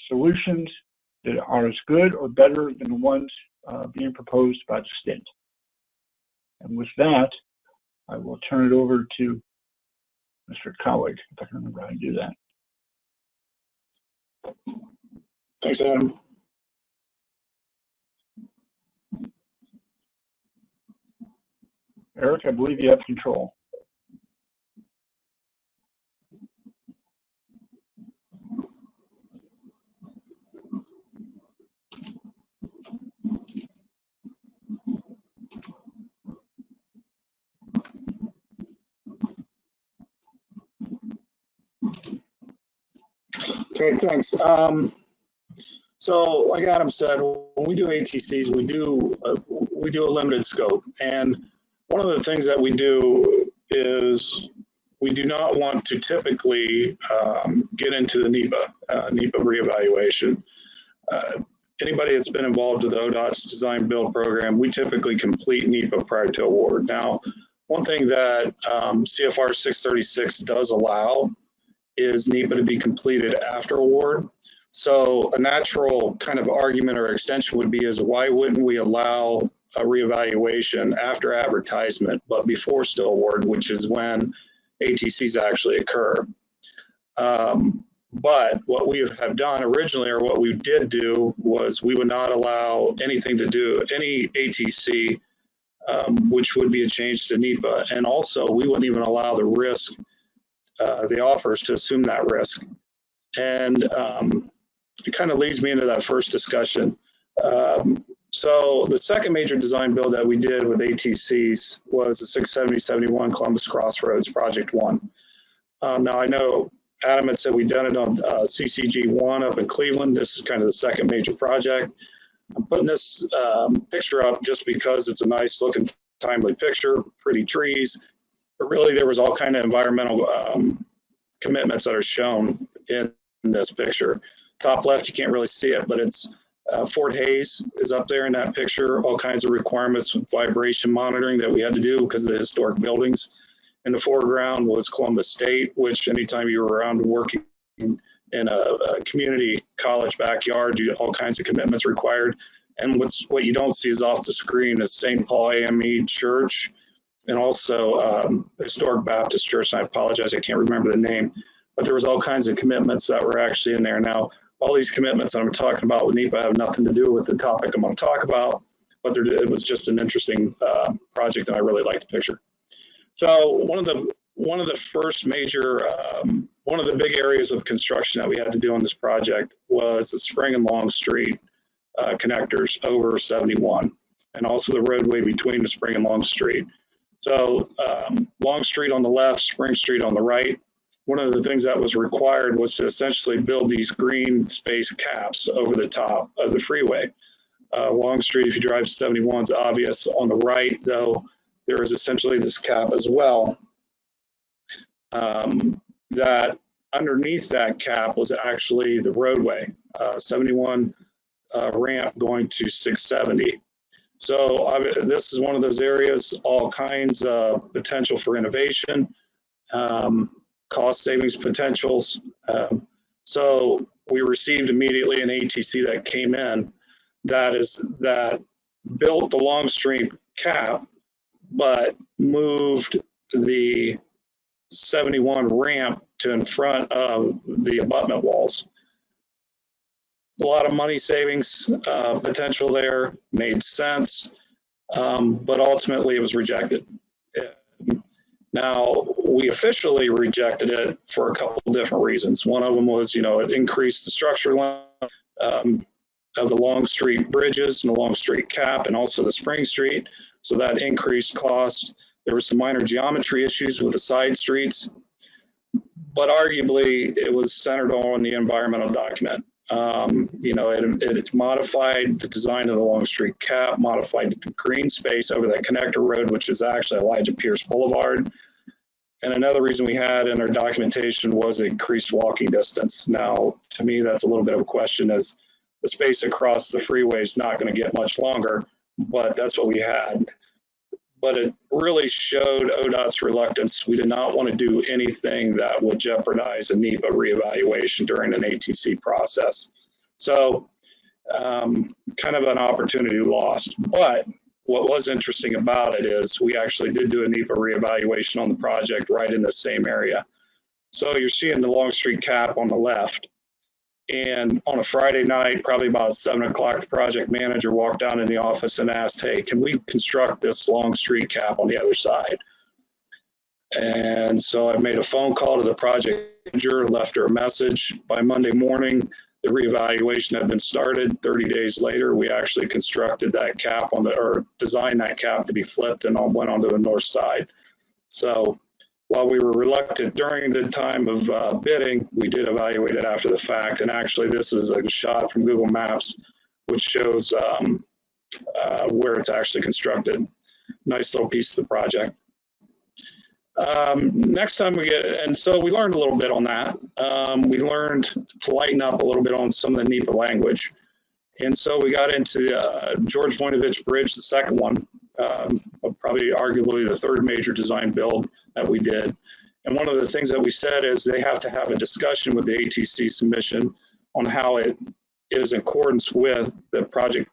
solutions that are as good or better than the ones being proposed by the state. And with that, I will turn it over to Mr. Cowig, if I can remember how to do that. Thanks, Adam. Eric, I believe you have control. Okay, thanks. So, like Adam said, when we do ATCs, we do a limited scope, and one of the things that we do is we do not want to typically get into the NEPA reevaluation. Anybody that's been involved with the ODOT's design build program, we typically complete NEPA prior to award. Now, one thing that CFR 636 does allow is NEPA to be completed after award. So a natural kind of argument or extension would be is why wouldn't we allow a reevaluation after advertisement, but before still award, which is when ATCs actually occur. But what we have done originally, or what we did do, was we would not allow anything to do, any ATC, which would be a change to NEPA. And also we wouldn't even allow the risk, the offers to assume that risk. And it kind of leads me into that first discussion. So the second major design build that we did with ATCs was the 670-71 Columbus Crossroads Project 1. Now I know Adam had said we'd done it on CCG 1 up in Cleveland. This is kind of the second major project. I'm putting this picture up just because it's a nice looking, timely picture, pretty trees, but really there was all kind of environmental commitments that are shown in this picture. Top left, you can't really see it, but it's Fort Hayes is up there in that picture, all kinds of requirements with vibration monitoring that we had to do because of the historic buildings. In the foreground was Columbus State, which anytime you were around working in a community college backyard, you had all kinds of commitments required. And what you don't see is off the screen is St. Paul AME Church and also Historic Baptist Church. And I apologize, I can't remember the name, but there was all kinds of commitments that were actually in there. Now, all these commitments that I'm talking about with NEPA have nothing to do with the topic I'm going to talk about, but it was just an interesting project, and I really liked the picture. So one of the first major, one of the big areas of construction that we had to do on this project was the Spring and Long Street connectors over 71. and also the roadway between the Spring and Long Street. So Long Street on the left, Spring Street on the right. One of the things that was required was to essentially build these green space caps over the top of the freeway. Long Street, if you drive 71, is obvious. On the right, though, there is essentially this cap as well. That underneath that cap was actually the roadway, 71 ramp going to 670. So this is one of those areas, all kinds of potential for innovation, cost savings potentials. So we received immediately an ATC that came in that built the Long Street cap, but moved the 71 ramp to in front of the abutment walls. A lot of money savings potential there, made sense, but ultimately it was rejected. Now, we officially rejected it for a couple of different reasons. One of them was, it increased the structure length of the Long Street bridges and the Long Street cap and also the Spring Street. So that increased cost. There were some minor geometry issues with the side streets, but arguably it was centered on the environmental document. It modified the design of the Long Street cap, modified the green space over that connector road, which is actually Elijah Pierce Boulevard. And another reason we had in our documentation was increased walking distance. Now, to me, that's a little bit of a question, as the space across the freeway is not going to get much longer, but that's what we had. But it really showed ODOT's reluctance. We did not want to do anything that would jeopardize a NEPA reevaluation during an ATC process. So kind of an opportunity lost. But what was interesting about it is we actually did do a NEPA reevaluation on the project right in the same area. So you're seeing the Long Street cap on the left. And on a Friday night, probably about 7 o'clock, the project manager walked down in the office and asked, hey, can we construct this Long Street cap on the other side? And so I made a phone call to the project manager, left her a message. By Monday morning, the reevaluation had been started. 30 days later, we actually constructed that cap or designed that cap to be flipped and went onto the north side. So while we were reluctant during the time of bidding, we did evaluate it after the fact. And actually, this is a shot from Google Maps, which shows where it's actually constructed. Nice little piece of the project. Next time and so we learned a little bit on that. We learned to lighten up a little bit on some of the NEPA language. And so we got into the George Voinovich Bridge, the second one, probably arguably the third major design build that we did. And one of the things that we said is they have to have a discussion with the ATC submission on how it is in accordance with the project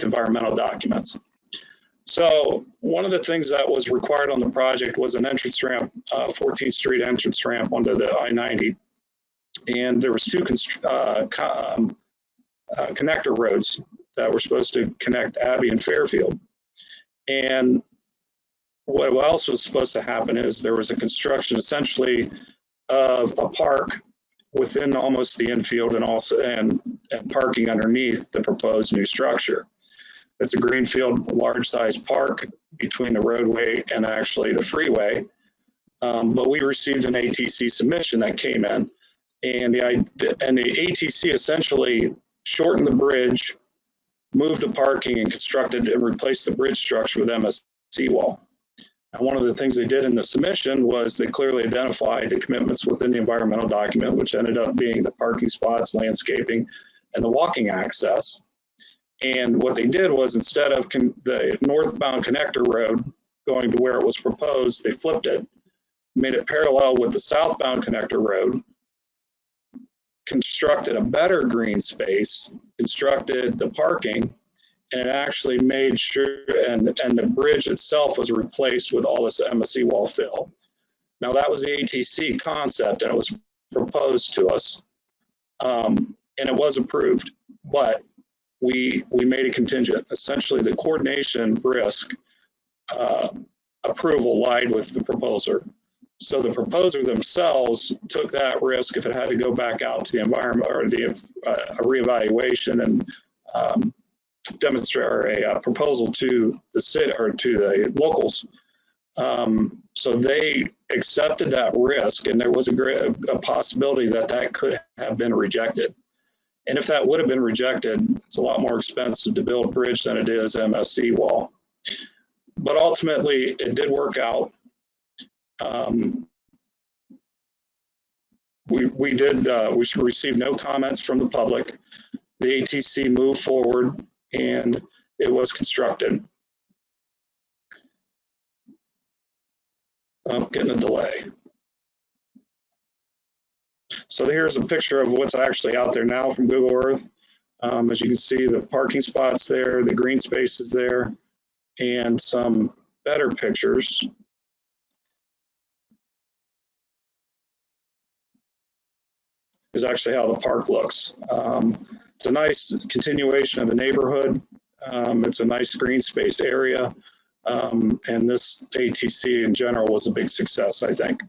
environmental documents. So one of the things that was required on the project was an entrance ramp, 14th Street entrance ramp onto the I-90. And there was two connector roads that were supposed to connect Abbey and Fairfield. And what else was supposed to happen is there was a construction essentially of a park within almost the infield and also and parking underneath the proposed new structure. It's a greenfield, large-sized park between the roadway and actually the freeway. But we received an ATC submission that came in, and the ATC essentially shortened the bridge, moved the parking, and constructed and replaced the bridge structure with MS seawall. And one of the things they did in the submission was they clearly identified the commitments within the environmental document, which ended up being the parking spots, landscaping, and the walking access. And what they did was, instead of the northbound connector road going to where it was proposed, they flipped it, made it parallel with the southbound connector road, constructed a better green space, constructed the parking, and it actually made sure, and the bridge itself was replaced with all this MSC wall fill. Now that was the ATC concept, and it was proposed to us, and it was approved, but we made a contingent. Essentially, the coordination risk approval lied with the proposer. So the proposer themselves took that risk if it had to go back out to the environment or a reevaluation and a proposal to the city or to the locals. So they accepted that risk, and there was a possibility that that could have been rejected. And if that would have been rejected, it's a lot more expensive to build a bridge than it is MSC wall. But ultimately, it did work out. We received no comments from the public. The ATC moved forward, and it was constructed. I'm getting a delay. So here's a picture of what's actually out there now from Google Earth. As you can see, the parking spots there, the green spaces there, and some better pictures. Is actually how the park looks. It's a nice continuation of the neighborhood. It's a nice green space area. And this ATC in general was a big success, I think.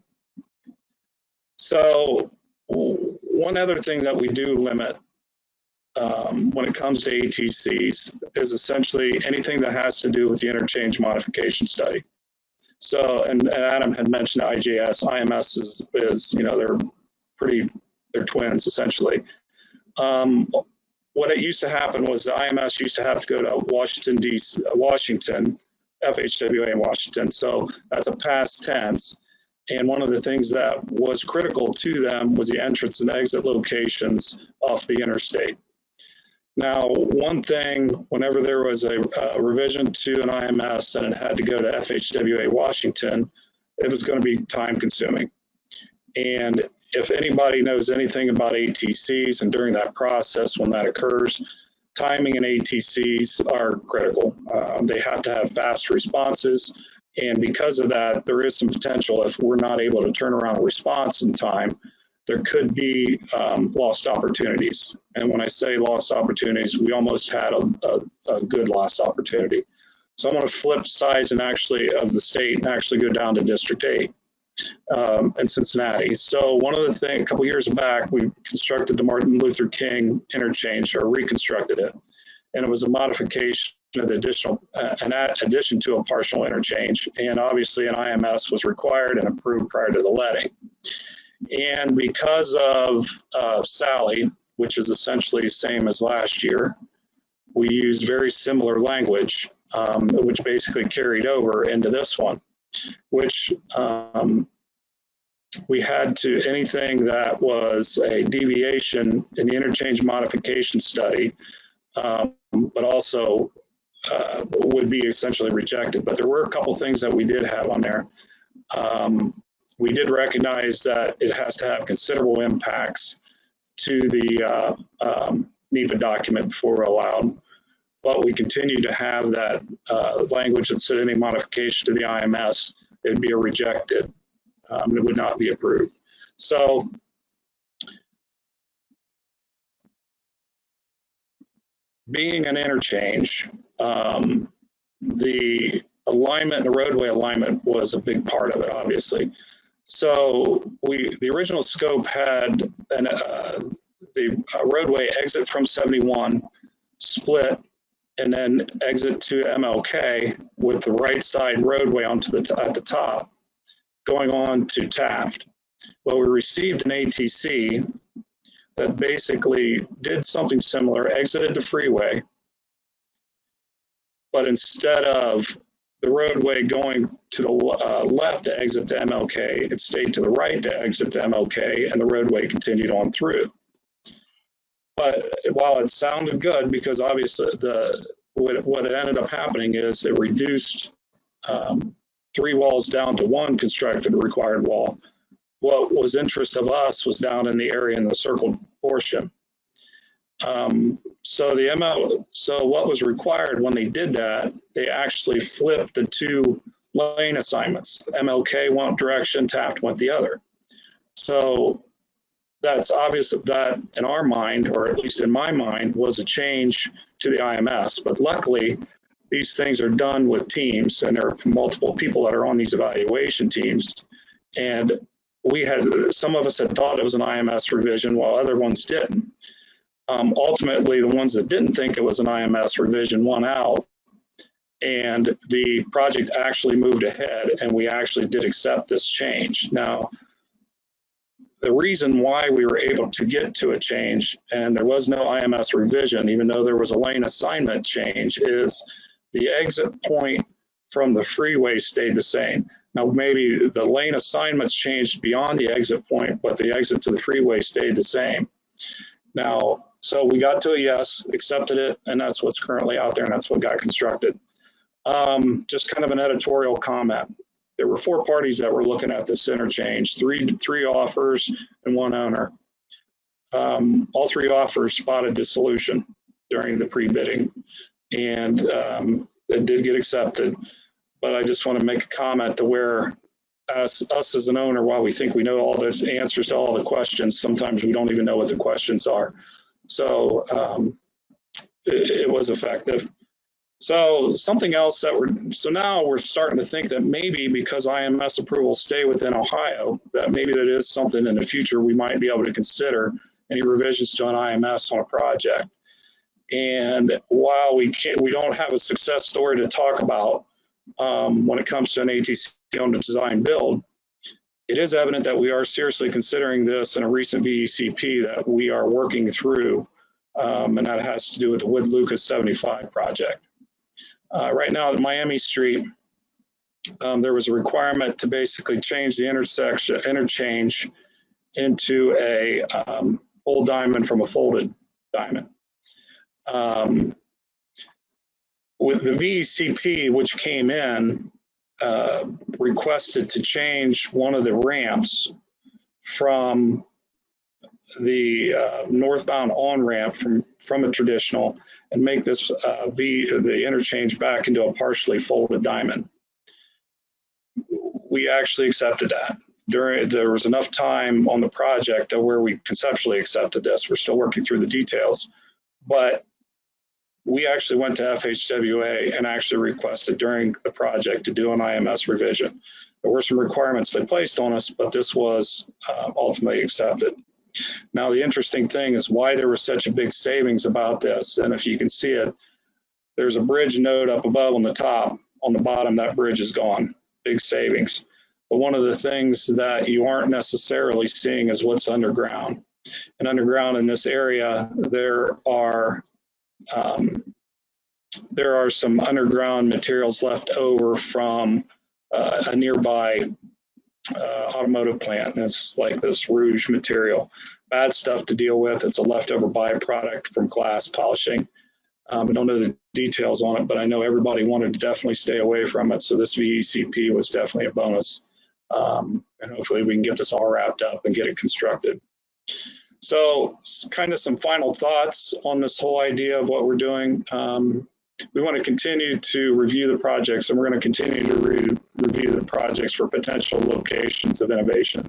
So one other thing that we do limit when it comes to ATCs is essentially anything that has to do with the interchange modification study. So, and Adam had mentioned IJS, IMS is you know, they're twins essentially. What it used to happen was the IMS used to have to go to Washington, FHWA in Washington. So that's a past tense. And one of the things that was critical to them was the entrance and exit locations off the interstate. Now, one thing, whenever there was a revision to an IMS and it had to go to FHWA Washington, it was going to be time consuming. And if anybody knows anything about ATCs and during that process when that occurs, timing in ATCs are critical. They have to have fast responses. And because of that, there is some potential if we're not able to turn around a response in time, there could be lost opportunities. And when I say lost opportunities, we almost had a good lost opportunity. So I'm going to flip sides and actually of the state and actually go down to District 8. In Cincinnati. So one of the things, a couple years back, we constructed the Martin Luther King interchange, or reconstructed it. And it was a modification of the an addition to a partial interchange. And obviously an IMS was required and approved prior to the letting. And because of Sally, which is essentially the same as last year, we used very similar language, which basically carried over into this one, which we had to, anything that was a deviation in the interchange modification study, but also would be essentially rejected. But there were a couple things that we did have on there. We did recognize that it has to have considerable impacts to the NEPA document before we're allowed. But we continue to have that language that said any modification to the IMS, it would be rejected. It would not be approved. So being an interchange, the alignment, the roadway alignment was a big part of it, obviously. So the original scope had the roadway exit from 71, split, and then exit to MLK with the right side roadway at the top, going on to Taft. Well, we received an ATC that basically did something similar, exited the freeway, but instead of the roadway going to the left to exit to MLK, it stayed to the right to exit to MLK, and the roadway continued on through. But while it sounded good, because obviously what it ended up happening is it reduced 3 walls down to 1 constructed required wall. What was interest of us was down in the area in the circled portion. So what was required when they did that, they actually flipped the 2 lane assignments. MLK went direction, Taft went the other. So that's obvious that in our mind, or at least in my mind, was a change to the IMS. But luckily, these things are done with teams, and there are multiple people that are on these evaluation teams. And some of us had thought it was an IMS revision while other ones didn't. Ultimately, the ones that didn't think it was an IMS revision won out, and the project actually moved ahead, and we actually did accept this change. Now, the reason why we were able to get to a change, and there was no IMS revision, even though there was a lane assignment change, is the exit point from the freeway stayed the same. Now, maybe the lane assignments changed beyond the exit point, but the exit to the freeway stayed the same. Now, so we got to a yes, accepted it, and that's what's currently out there, and that's what got constructed. Just kind of an editorial comment. There were 4 parties that were looking at this interchange, three offers and 1 owner. All 3 offers spotted the solution during the pre-bidding, and it did get accepted. But I just want to make a comment to where us as an owner, while we think we know all the answers to all the questions, sometimes we don't even know what the questions are. So it was effective. So something else so now we're starting to think that maybe because IMS approvals stay within Ohio, that maybe that is something in the future we might be able to consider any revisions to an IMS on a project. And while we don't have a success story to talk about when it comes to an ATC on the design build, it is evident that we are seriously considering this in a recent VECP that we are working through, and that has to do with the Wood Lucas 75 project. Right now at Miami Street, there was a requirement to basically change the interchange into a full diamond from a folded diamond. With the VECP, which came in, requested to change one of the ramps from the northbound on-ramp from a traditional and make this the interchange back into a partially folded diamond. We actually accepted that. There was enough time on the project where we conceptually accepted this. We're still working through the details, but we actually went to FHWA and actually requested during the project to do an IMS revision. There were some requirements they placed on us, but this was ultimately accepted. Now, the interesting thing is why there was such a big savings about this. And if you can see it, there's a bridge node up above on the top. On the bottom, that bridge is gone. Big savings. But one of the things that you aren't necessarily seeing is what's underground. And underground in this area, there are some underground materials left over from a nearby automotive plant. And it's like this rouge material. Bad stuff to deal with. It's a leftover byproduct from glass polishing. I don't know the details on it, but I know everybody wanted to definitely stay away from it. So this VECP was definitely a bonus. And hopefully we can get this all wrapped up and get it constructed. So kind of some final thoughts on this whole idea of what we're doing. We want to continue to review the projects, and we're going to continue to review the projects for potential locations of innovation.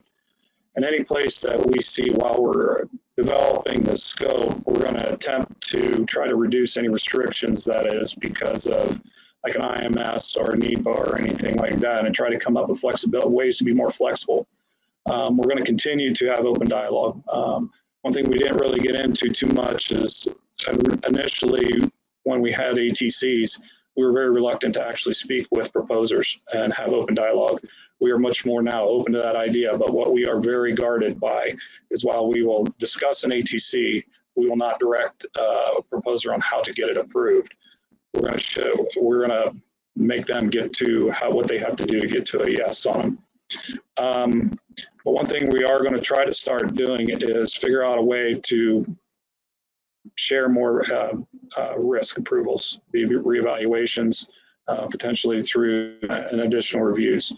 And any place that we see while we're developing the scope, we're going to attempt to try to reduce any restrictions that is because of like an IMS or a NEPA or anything like that, and try to come up with ways to be more flexible. We're going to continue to have open dialogue. One thing we didn't really get into too much is initially when we had ATCs, we were very reluctant to actually speak with proposers and have open dialogue. We are much more now open to that idea, but what we are very guarded by is while we will discuss an ATC, we will not direct a proposer on how to get it approved. We're going to make them get to what they have to do to get to a yes on them. But one thing we are going to try to start doing is figure out a way to share more risk approvals, reevaluations, potentially through additional reviews.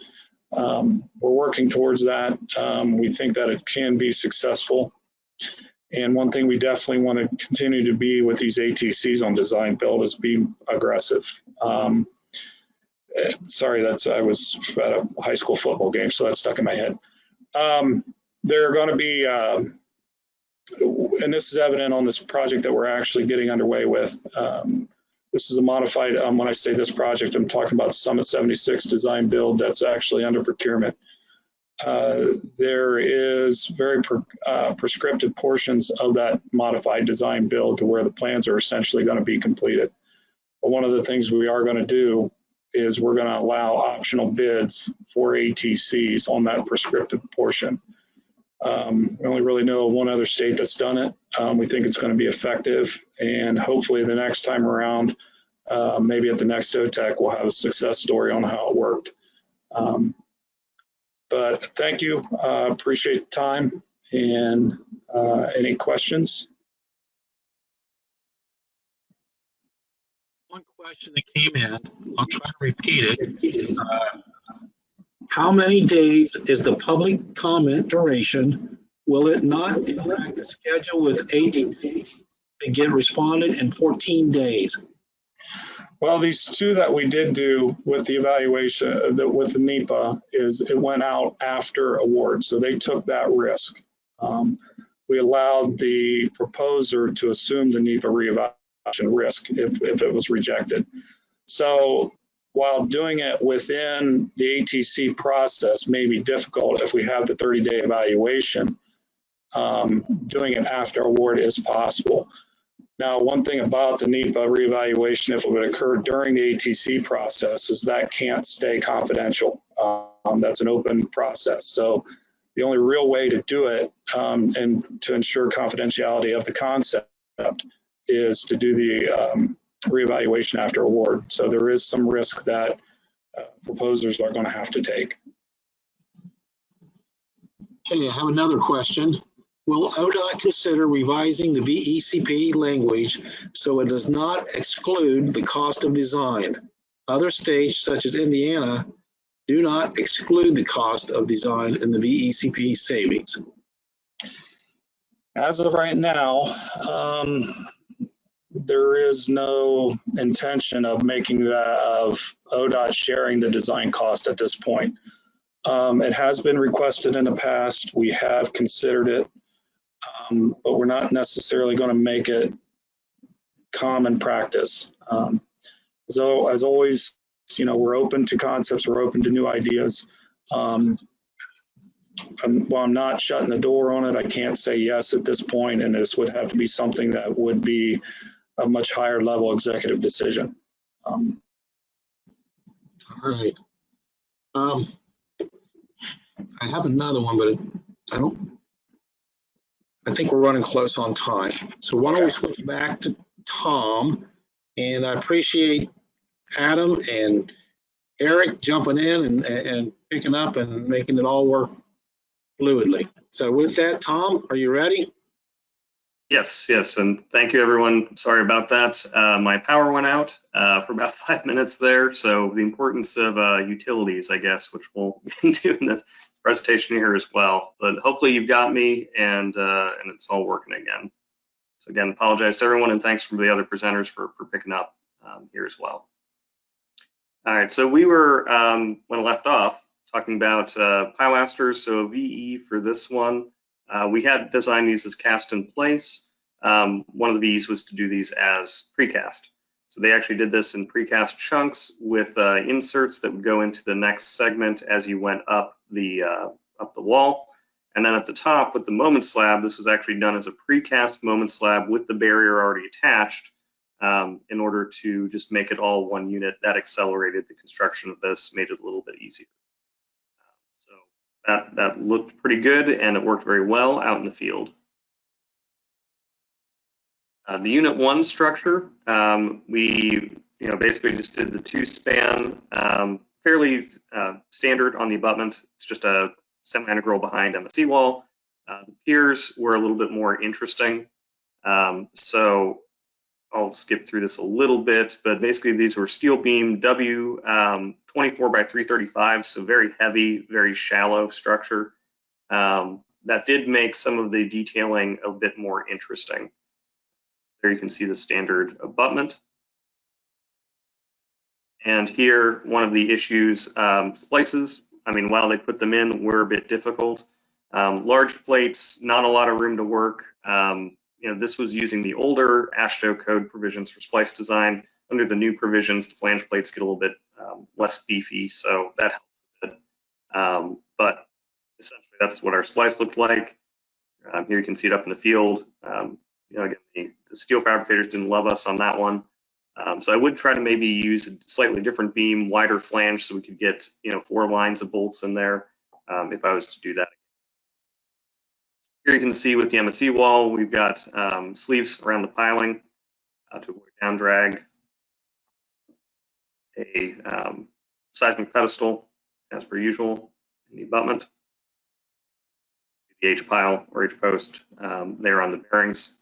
We're working towards that. We think that it can be successful. And one thing we definitely want to continue to be with these ATCs on design build is be aggressive. Sorry, I was at a high school football game, so that's stuck in my head. There are going to be, and this is evident on this project that we're actually getting underway with. This is a modified, when I say this project, I'm talking about Summit 76 design build that's actually under procurement. there is very prescriptive portions of that modified design build to where the plans are essentially going to be completed. But one of the things we are going to do is we're going to allow optional bids for ATCs on that prescriptive portion. We only really know one other state that's done it. We think it's going to be effective, and hopefully the next time around, maybe at the next OTEC, we'll have a success story on how it worked. But thank you, appreciate the time, and any questions? One question that came in, I'll try to repeat it. How many days is the public comment duration? Will it not impact the schedule with ATCs to get responded in 14 days? Well, these two that we did do with the evaluation, with the NEPA, is it went out after award, so they took that risk. We allowed the proposer to assume the NEPA reevaluation risk if it was rejected. So while doing it within the ATC process may be difficult if we have the 30-day evaluation, doing it after award is possible. Now, one thing about the NEPA reevaluation, if it would occur during the ATC process, is that can't stay confidential. That's an open process. So the only real way to do it and to ensure confidentiality of the concept is to do the reevaluation after award. So there is some risk that proposers are going to have to take. Okay, I have another question. Will ODOT consider revising the VECP language so it does not exclude the cost of design? Other states, such as Indiana, do not exclude the cost of design in the VECP savings. As of right now, there is no intention of making that of ODOT sharing the design cost at this point. It has been requested in the past. We have considered it, but we're not necessarily going to make it common practice. So as always, you know, we're open to concepts, we're open to new ideas. While I'm not shutting the door on it, I can't say yes at this point, and this would have to be something that would be a much higher level executive decision. All right. I have another one, but I think we're running close on time. So why don't we switch back to Tom? And I appreciate Adam and Eric jumping in and picking up and making it all work fluidly. So with that, Tom, are you ready? Yes, and thank you, everyone. Sorry about that. My power went out for about 5 minutes there. So the importance of utilities, I guess, which we'll do in this presentation here as well. But hopefully you've got me and it's all working again. So again, apologize to everyone and thanks for the other presenters for picking up here as well. All right, so we were, when I left off, talking about pilasters. So VE for this one. We had designed these as cast in place. One of the V's was to do these as precast. So they actually did this in precast chunks with inserts that would go into the next segment as you went up the wall. And then at the top with the moment slab, this was actually done as a precast moment slab with the barrier already attached in order to just make it all one unit. That accelerated the construction of this, made it a little bit easier. That looked pretty good and it worked very well out in the field. The Unit 1 structure, we basically just did the 2-span, fairly standard on the abutment. It's just a semi-integral behind MSE wall. The piers were a little bit more interesting. So I'll skip through this a little bit, but basically these were steel beam W 24 by 335, so very heavy, very shallow structure. That did make some of the detailing a bit more interesting. There you can see the standard abutment. And here, one of the issues, splices, I mean, while they put them in, were a bit difficult. Large plates, not a lot of room to work. This was using the older AASHTO code provisions for splice design. Under the new provisions, the flange plates get a little bit less beefy, so that helps a bit. But essentially that's what our splice looks like. Here you can see it up in the field. You know, again, the steel fabricators didn't love us on that one. So I would try to maybe use a slightly different beam, wider flange, so we could get, you know, 4 lines of bolts in there if I was to do that. Here you can see with the MSE wall, we've got sleeves around the piling to avoid down drag, a seismic pedestal as per usual in the abutment, the H pile or H post there on the bearings.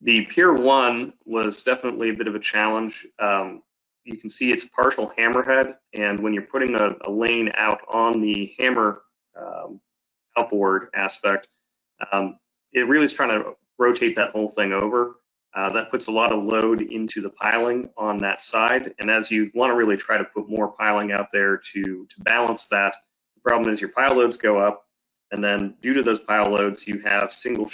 The Pier 1 was definitely a bit of a challenge. You can see it's partial hammerhead, and when you're putting a lane out on the hammer outboard aspect, it really is trying to rotate that whole thing over. That puts a lot of load into the piling on that side, and as you want to really try to put more piling out there to balance that, the problem is your pile loads go up, and then due to those pile loads, you have single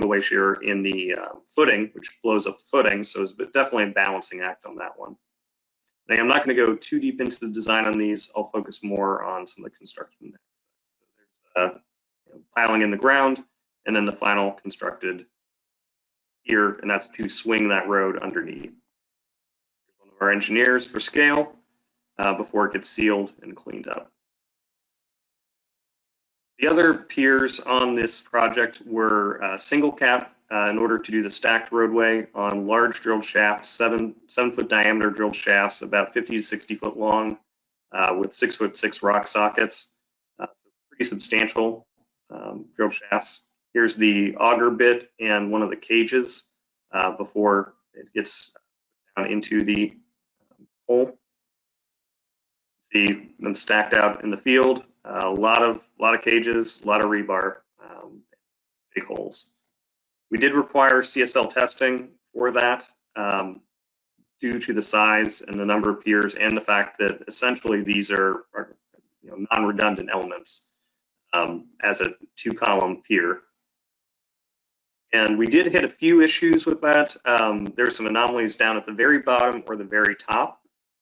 way shear in the footing, which blows up the footing. So it's definitely a balancing act on that one. Now, I'm not going to go too deep into the design on these. I'll focus more on some of the construction aspects. So there's you know, piling in the ground, and then the final constructed here, and that's to swing that road underneath. Here's one of our engineers for scale before it gets sealed and cleaned up. The other piers on this project were single cap in order to do the stacked roadway on large drilled shafts, 7 foot diameter drilled shafts, about 50 to 60 foot long, with 6'6" rock sockets. So pretty substantial drilled shafts. Here's the auger bit and one of the cages before it gets down into the hole. See them stacked out in the field. A lot of cages, a lot of rebar, big holes. We did require CSL testing for that due to the size and the number of piers and the fact that essentially these are you know, non-redundant elements as a 2-column pier. And we did hit a few issues with that. There's some anomalies down at the very bottom or the very top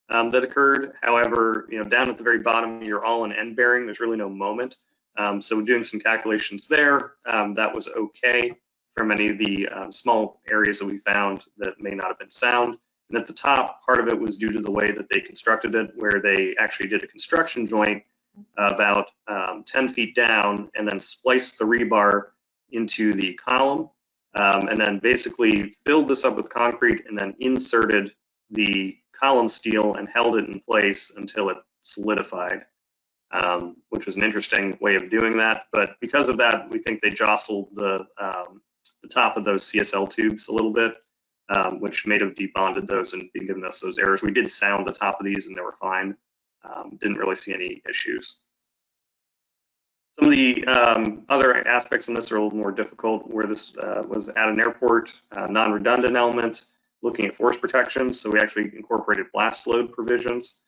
that occurred. However, you know, down at the very bottom, you're all in end bearing. There's really no moment. So doing some calculations there, that was okay for many of the small areas that we found that may not have been sound. And at the top, part of it was due to the way that they constructed it, where they actually did a construction joint about 10 feet down and then spliced the rebar into the column, and then basically filled this up with concrete and then inserted the column steel and held it in place until it solidified, which was an interesting way of doing that. But because of that, we think they jostled the top of those CSL tubes a little bit, which may have debonded those and been giving us those errors. We did sound the top of these and they were fine. Didn't really see any issues. Some of the other aspects in this are a little more difficult, where this was at an airport, non-redundant element, looking at force protection. So we actually incorporated blast load provisions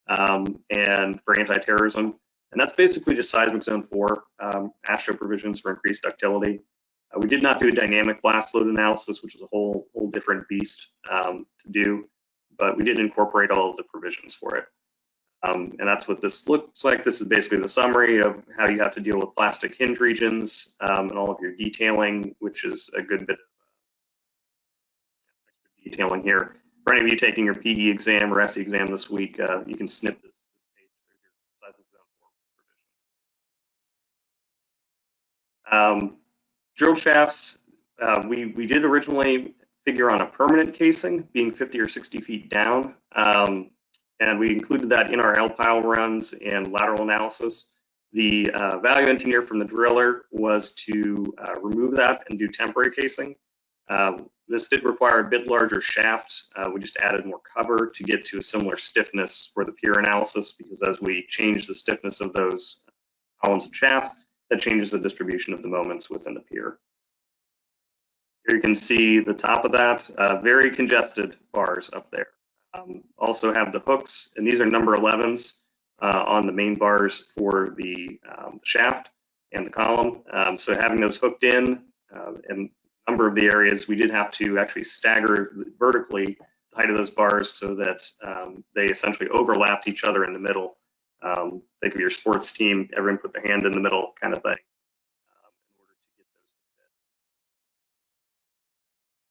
and for anti-terrorism. And that's basically just seismic zone 4, ASTRO provisions for increased ductility. We did not do a dynamic blast load analysis, which is a whole different beast to do, but we did incorporate all of the provisions for it. And that's what this looks like. This is basically the summary of how you have to deal with plastic hinge regions and all of your detailing, which is a good bit of detailing here. For any of you taking your PE exam or SE exam this week, you can snip this page through your provisions. Drill shafts, we did originally figure on a permanent casing being 50 or 60 feet down. And we included that in our L-pile runs and lateral analysis. The value engineer from the driller was to remove that and do temporary casing. This did require a bit larger shaft. We just added more cover to get to a similar stiffness for the pier analysis, because as we change the stiffness of those columns and shafts, that changes the distribution of the moments within the pier. Here you can see the top of that, very congested bars up there. Also have the hooks, and these are number 11s on the main bars for the shaft and the column. So having those hooked in a number of the areas, we did have to actually stagger vertically the height of those bars so that they essentially overlapped each other in the middle Think of your sports team, everyone put their hand in the middle kind of thing. In order to get those to fit.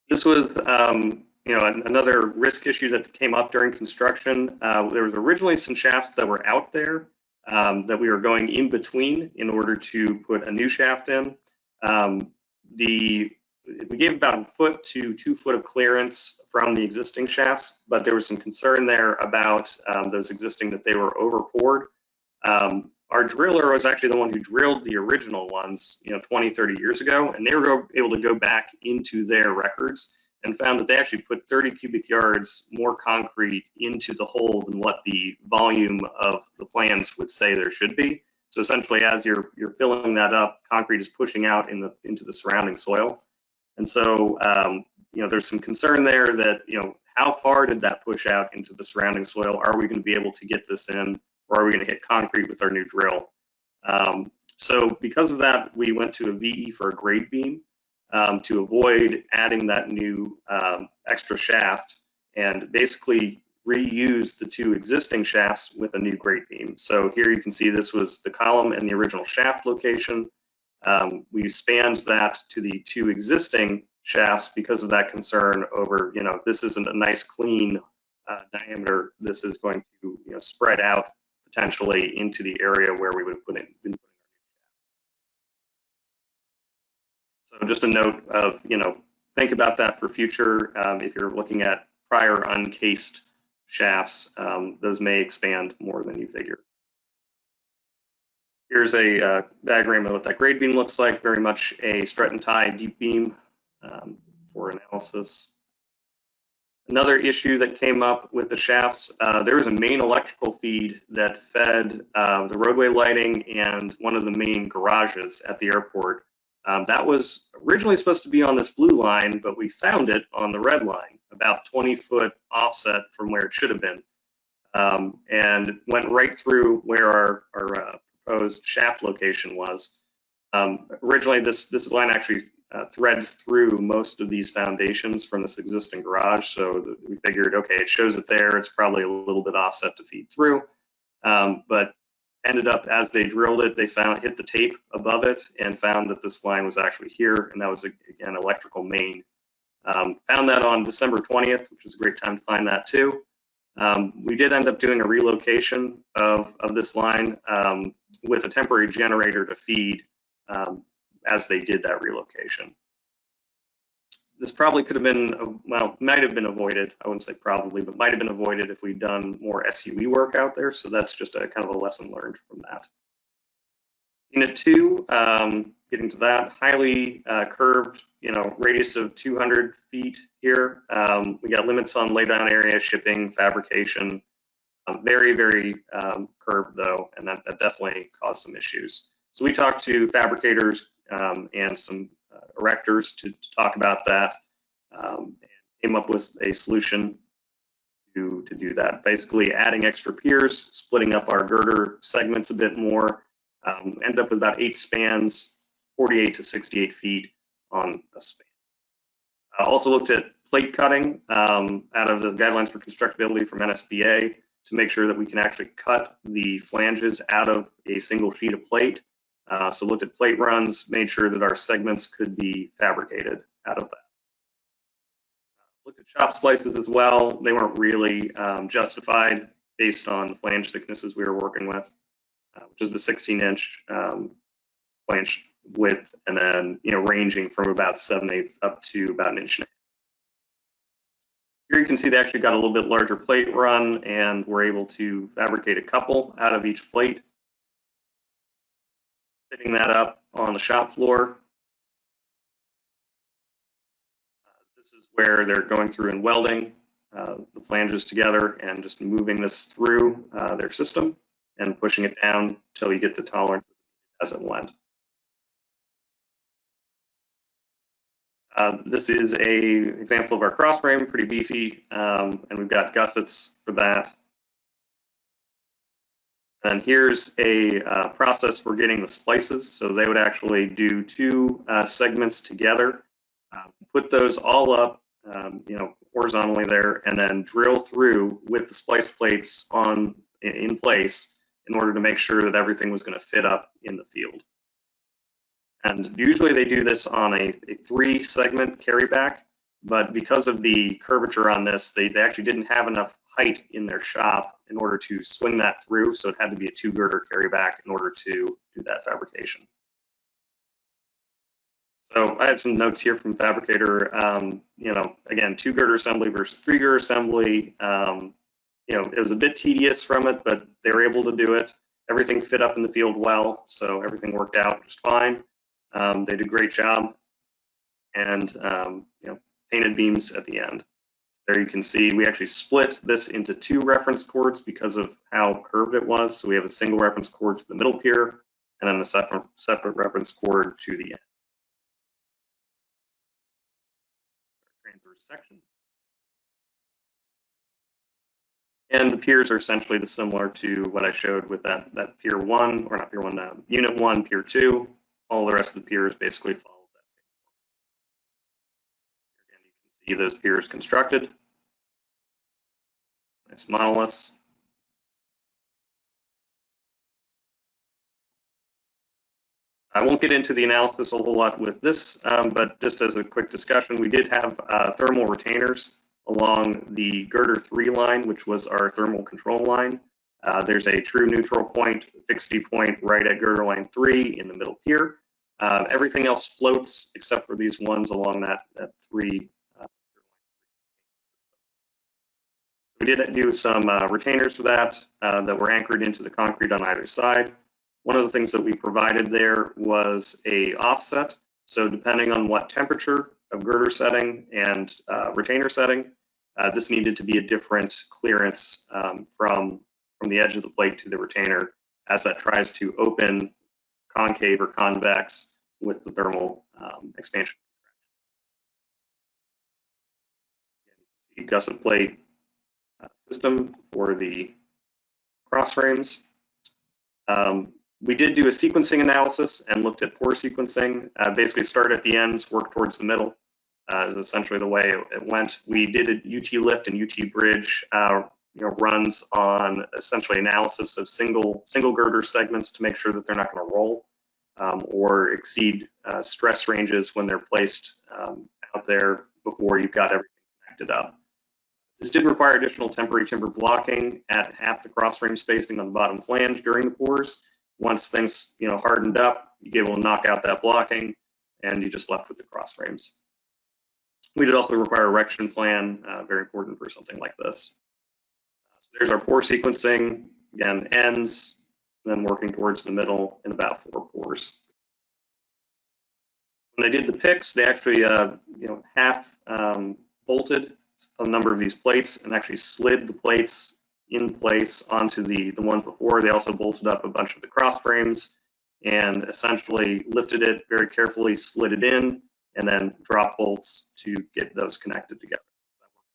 This was another risk issue that came up during construction. There was originally some shafts that were out there that we were going in between in order to put a new shaft in. We gave about 1 foot to 2 foot of clearance from the existing shafts, but there was some concern there about those existing that they were over poured. Our driller was actually the one who drilled the original ones, 20, 30 years ago, and they were able to go back into their records and found that they actually put 30 cubic yards more concrete into the hole than what the volume of the plans would say there should be. So essentially, as you're filling that up, concrete is pushing out into the surrounding soil. And so, there's some concern there that, how far did that push out into the surrounding soil? Are we going to be able to get this in, or are we going to hit concrete with our new drill? So because of that, we went to a VE for a grade beam to avoid adding that new extra shaft, and basically reuse the 2 existing shafts with a new grade beam. So here you can see this was the column and the original shaft location. We spanned that to the 2 existing shafts because of that concern over, this isn't a nice clean diameter. This is going to spread out potentially into the area where we would have been putting our new shaft. So just a note of, think about that for future. If you're looking at prior uncased shafts, those may expand more than you figure. Here's a diagram of what that grade beam looks like, very much a strut and tie deep beam for analysis. Another issue that came up with the shafts, there was a main electrical feed that fed the roadway lighting and one of the main garages at the airport. That was originally supposed to be on this blue line, but we found it on the red line, about 20-foot offset from where it should have been, and went right through where our proposed shaft location was. Originally, this line actually threads through most of these foundations from this existing garage, so we figured, okay, it shows it there, it's probably a little bit offset to feed through, but ended up, as they drilled it, they hit the tape above it and found that this line was actually here, and that was, again, electrical main. Found that on December 20th, which was a great time to find that too. We did end up doing a relocation of this line with a temporary generator to feed as they did that relocation. This probably could have been, well, might have been avoided. I wouldn't say probably, but might have been avoided if we'd done more SUE work out there. So that's just a kind of a lesson learned from that. Unit 2, getting to that, highly curved, radius of 200 feet here. We got limits on laydown area, shipping, fabrication. Very, very curved though, and that definitely caused some issues. So we talked to fabricators and some erectors to talk about that, and came up with a solution to do that. Basically adding extra piers, splitting up our girder segments a bit more, end up with about 8 spans, 48 to 68 feet on a span. Also looked at plate cutting out of the guidelines for constructability from NSBA to make sure that we can actually cut the flanges out of a single sheet of plate. So looked at plate runs, made sure that our segments could be fabricated out of that. Looked at shop splices as well. They weren't really justified based on the flange thicknesses we were working with, which is the 16-inch flange width, and then ranging from about 7/8 up to about 1.5 inches. Here you can see they actually got a little bit larger plate run, and we're able to fabricate a couple out of each plate. Fitting that up on the shop floor. This is where they're going through and welding the flanges together and just moving this through their system and pushing it down until you get the tolerance as it went. This is an example of our cross frame, pretty beefy, and we've got gussets for that. And here's a process for getting the splices. So they would actually do 2 segments together, put those all up, horizontally there, and then drill through with the splice plates in place in order to make sure that everything was going to fit up in the field. And usually they do this on a 3-segment carryback, but because of the curvature on this, they actually didn't have enough height in their shop in order to swing that through, so it had to be a 2-girder carryback in order to do that fabrication. So I have some notes here from fabricator. You know, again, 2-girder assembly versus 3-girder assembly. You know, it was a bit tedious from it, but they were able to do it. Everything fit up in the field well, so everything worked out just fine. They did a great job, and you know, painted beams at the end. There you can see we actually split this into 2 reference chords because of how curved it was. So we have a single reference chord to the middle pier, and then a separate reference chord to the end. Transverse section. And the piers are essentially similar to what I showed with that pier 1, or not pier 1, unit 1, pier 2. All the rest of the piers basically follow that same format. Again, you can see those piers constructed. Nice monoliths. I won't get into the analysis a whole lot with this, but just as a quick discussion, we did have thermal retainers along the girder 3 line, which was our thermal control line. There's a true neutral point, fixity point right at girder line 3 in the middle pier. Everything else floats except for these ones along that 3. We did do some retainers for that that were anchored into the concrete on either side. One of the things that we provided there was a offset. So depending on what temperature of girder setting and retainer setting, this needed to be a different clearance from the edge of the plate to the retainer as that tries to open concave or convex with the thermal expansion. Gusset plate system for the cross frames. We did do a sequencing analysis and looked at pore sequencing. Basically start at the ends, work towards the middle is essentially the way it went. We did a UT lift and UT bridge runs on essentially analysis of single girder segments to make sure that they're not going to roll or exceed stress ranges when they're placed out there before you've got everything connected up. This did require additional temporary timber blocking at half the cross frame spacing on the bottom flange during the pours. Once things hardened up, you get able to knock out that blocking, and you just left with the cross frames. We did also require a erection plan, very important for something like this. So there's our pore sequencing. Again, ends, then working towards the middle in about 4 pours. When they did the picks, they actually half bolted a number of these plates and actually slid the plates in place onto the ones before. They also bolted up a bunch of the cross frames and essentially lifted it very carefully, slid it in, and then drop bolts to get those connected together. That worked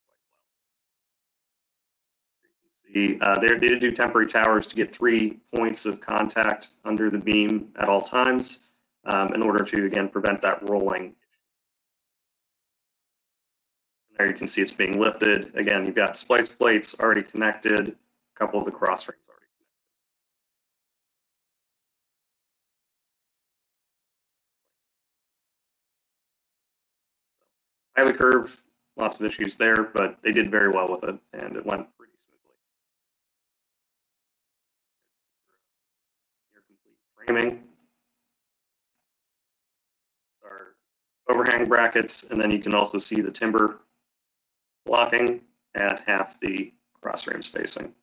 quite well. They did do temporary towers to get 3 points of contact under the beam at all times in order to, again, prevent that rolling. There you can see it's being lifted. Again, you've got splice plates already connected, a couple of the cross frames already connected. Highly curved, lots of issues there, but they did very well with it, and it went pretty smoothly. Near complete framing. Our overhang brackets, and then you can also see the timber blocking at half the cross frame spacing.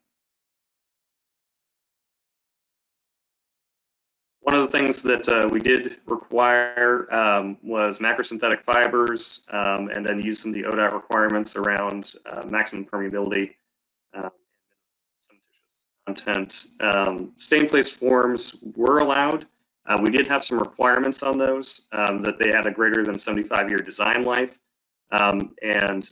One of the things that we did require was macrosynthetic fibers, and then use some of the ODOT requirements around maximum permeability, cementitious content. Stay-in-place forms were allowed. We did have some requirements on those, that they had a greater than 75-year design life, and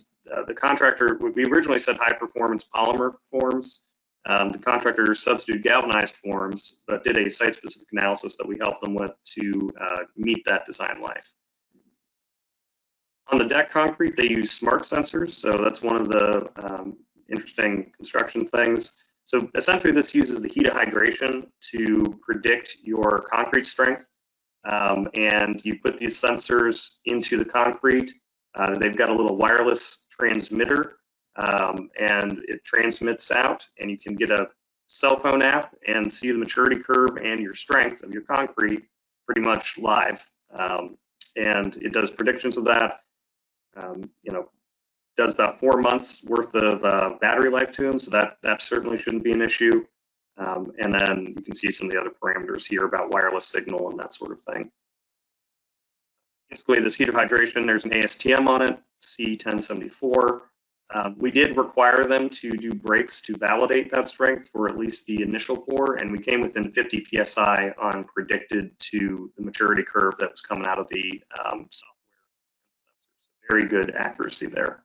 the contractor, we originally said high performance polymer forms. The contractor substituted galvanized forms, but did a site specific analysis that we helped them with to meet that design life. On the deck concrete, they use smart sensors. So that's one of the interesting construction things. So essentially this uses the heat of hydration to predict your concrete strength. And you put these sensors into the concrete. They've got a little wireless transmitter, and it transmits out, and you can get a cell phone app and see the maturity curve and your strength of your concrete pretty much live. And it does predictions of that. You know, does about 4 months worth of battery life to them, so that certainly shouldn't be an issue. And then you can see some of the other parameters here about wireless signal and that sort of thing. Basically, this heat of hydration, there's an ASTM on it, C1074. We did require them to do breaks to validate that strength for at least the initial pour, and we came within 50 PSI on predicted to the maturity curve that was coming out of the software. Very good accuracy there.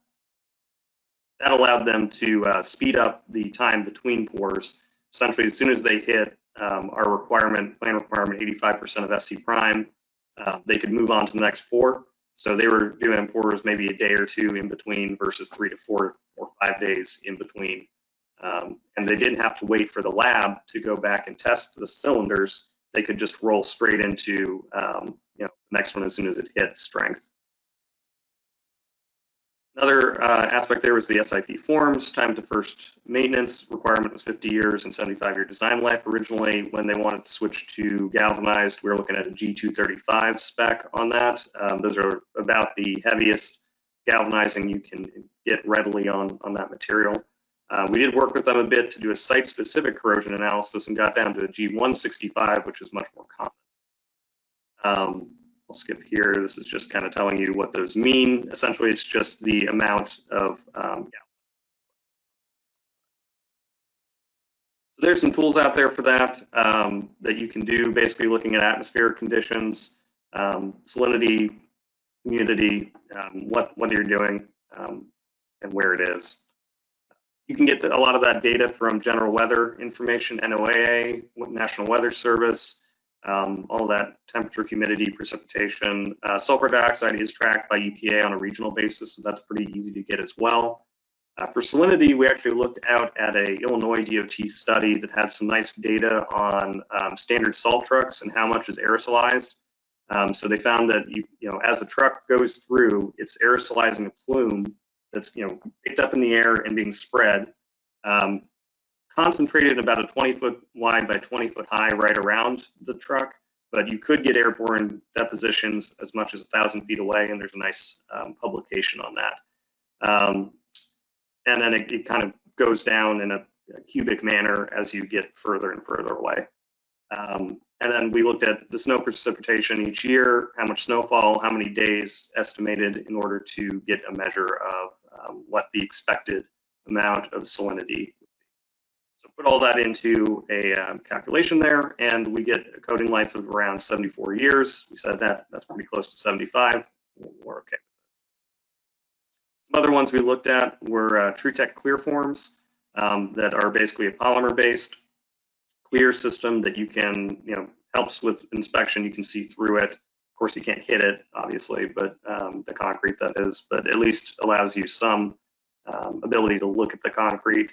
That allowed them to speed up the time between pours. Essentially, as soon as they hit our requirement, plan requirement, 85% of FC prime, they could move on to the next pour. So they were doing pours maybe a day or two in between versus 3 to 4 or 5 days in between. And they didn't have to wait for the lab to go back and test the cylinders. They could just roll straight into you know, the next one as soon as it hit strength. Another aspect there was the SIP forms. Time to first maintenance requirement was 50 years and 75-year design life originally. When they wanted to switch to galvanized, we were looking at a G235 spec on that. Those are about the heaviest galvanizing you can get readily on that material. We did work with them a bit to do a site-specific corrosion analysis and got down to a G165, which is much more common. I'll skip here. This is just kind of telling you what those mean. Essentially, it's just the amount of So there's some tools out there for that that you can do, basically looking at atmospheric conditions, salinity, humidity, what you're doing, and where it is. You can get a lot of that data from general weather information, NOAA, National Weather Service, all that temperature, humidity, precipitation. Sulfur dioxide is tracked by EPA on a regional basis, so that's pretty easy to get as well. For salinity, we actually looked out at a Illinois DOT study that had some nice data on standard salt trucks and how much is aerosolized. So they found that you know, as the truck goes through, it's aerosolizing a plume that's picked up in the air and being spread. Concentrated about a 20-foot wide by 20-foot high right around the truck, but you could get airborne depositions as much as 1,000 feet away, and there's a nice publication on that. And then it kind of goes down in a cubic manner as you get further and further away. And then we looked at the snow precipitation each year, how much snowfall, how many days estimated in order to get a measure of what the expected amount of salinity. So put all that into a calculation there, and we get a coating life of around 74 years. We said that's pretty close to 75. We're okay. Some other ones we looked at were TruTech clear forms that are basically a polymer-based clear system that you can, helps with inspection. You can see through it. Of course, you can't hit it, obviously, but the concrete that is, but at least allows you some ability to look at the concrete.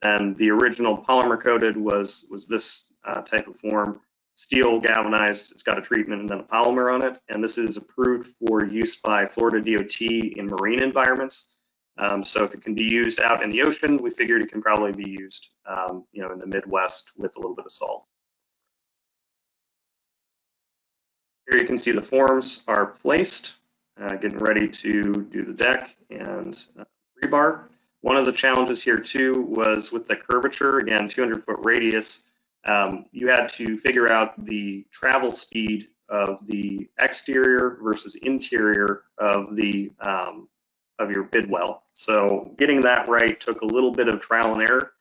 And the original polymer coated was this type of form, steel galvanized. It's got a treatment and then a polymer on it. And this is approved for use by Florida DOT in marine environments. So if it can be used out in the ocean, we figured it can probably be used, in the Midwest with a little bit of salt. Here you can see the forms are placed, getting ready to do the deck and rebar. One of the challenges here too was with the curvature, again, 200-foot radius, you had to figure out the travel speed of the exterior versus interior of the of your bid well. So getting that right took a little bit of trial and error,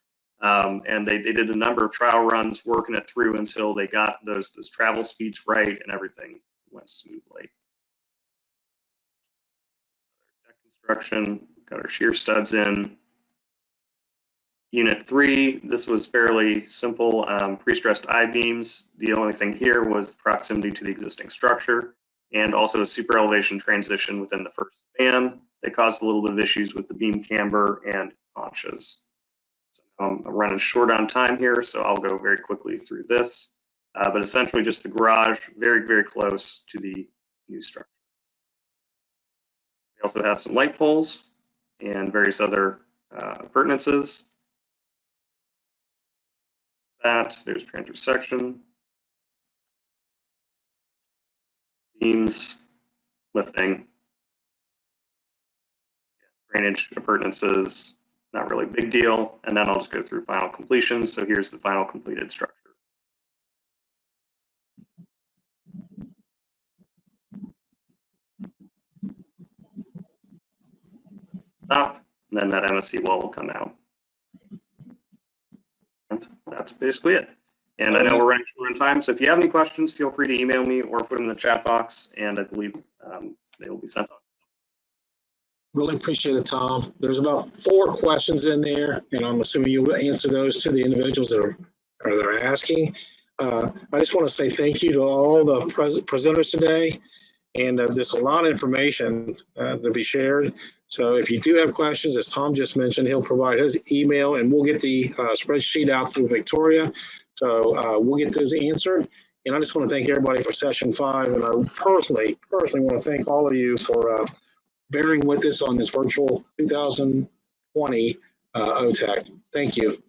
and they did a number of trial runs working it through until they got those travel speeds right and everything went smoothly. Deck construction. Got our shear studs in. Unit 3, this was fairly simple, pre-stressed I-beams. The only thing here was proximity to the existing structure and also a super elevation transition within the first span that caused a little bit of issues with the beam camber and haunches. So I'm running short on time here, so I'll go very quickly through this. But essentially just the garage, very, very close to the new structure. We also have some light poles and various other appurtenances. There's transverse section, beams, lifting, drainage appurtenances, not really a big deal. And then I'll just go through final completion. So here's the final completed structure. Up, and then that MSC wall will come out. And that's basically it. And I know we're running short on time, so if you have any questions, feel free to email me or put them in the chat box, and I believe they will be sent on. Really appreciate it, Tom. There's about 4 questions in there, and I'm assuming you'll answer those to the individuals that are asking. I just want to say thank you to all the presenters today, and there's a lot of information to be shared. So if you do have questions, as Tom just mentioned, he'll provide his email, and we'll get the spreadsheet out through Victoria. So we'll get those answered. And I just want to thank everybody for session 5, and I personally want to thank all of you for bearing with us on this virtual 2020 OTEC. Thank you.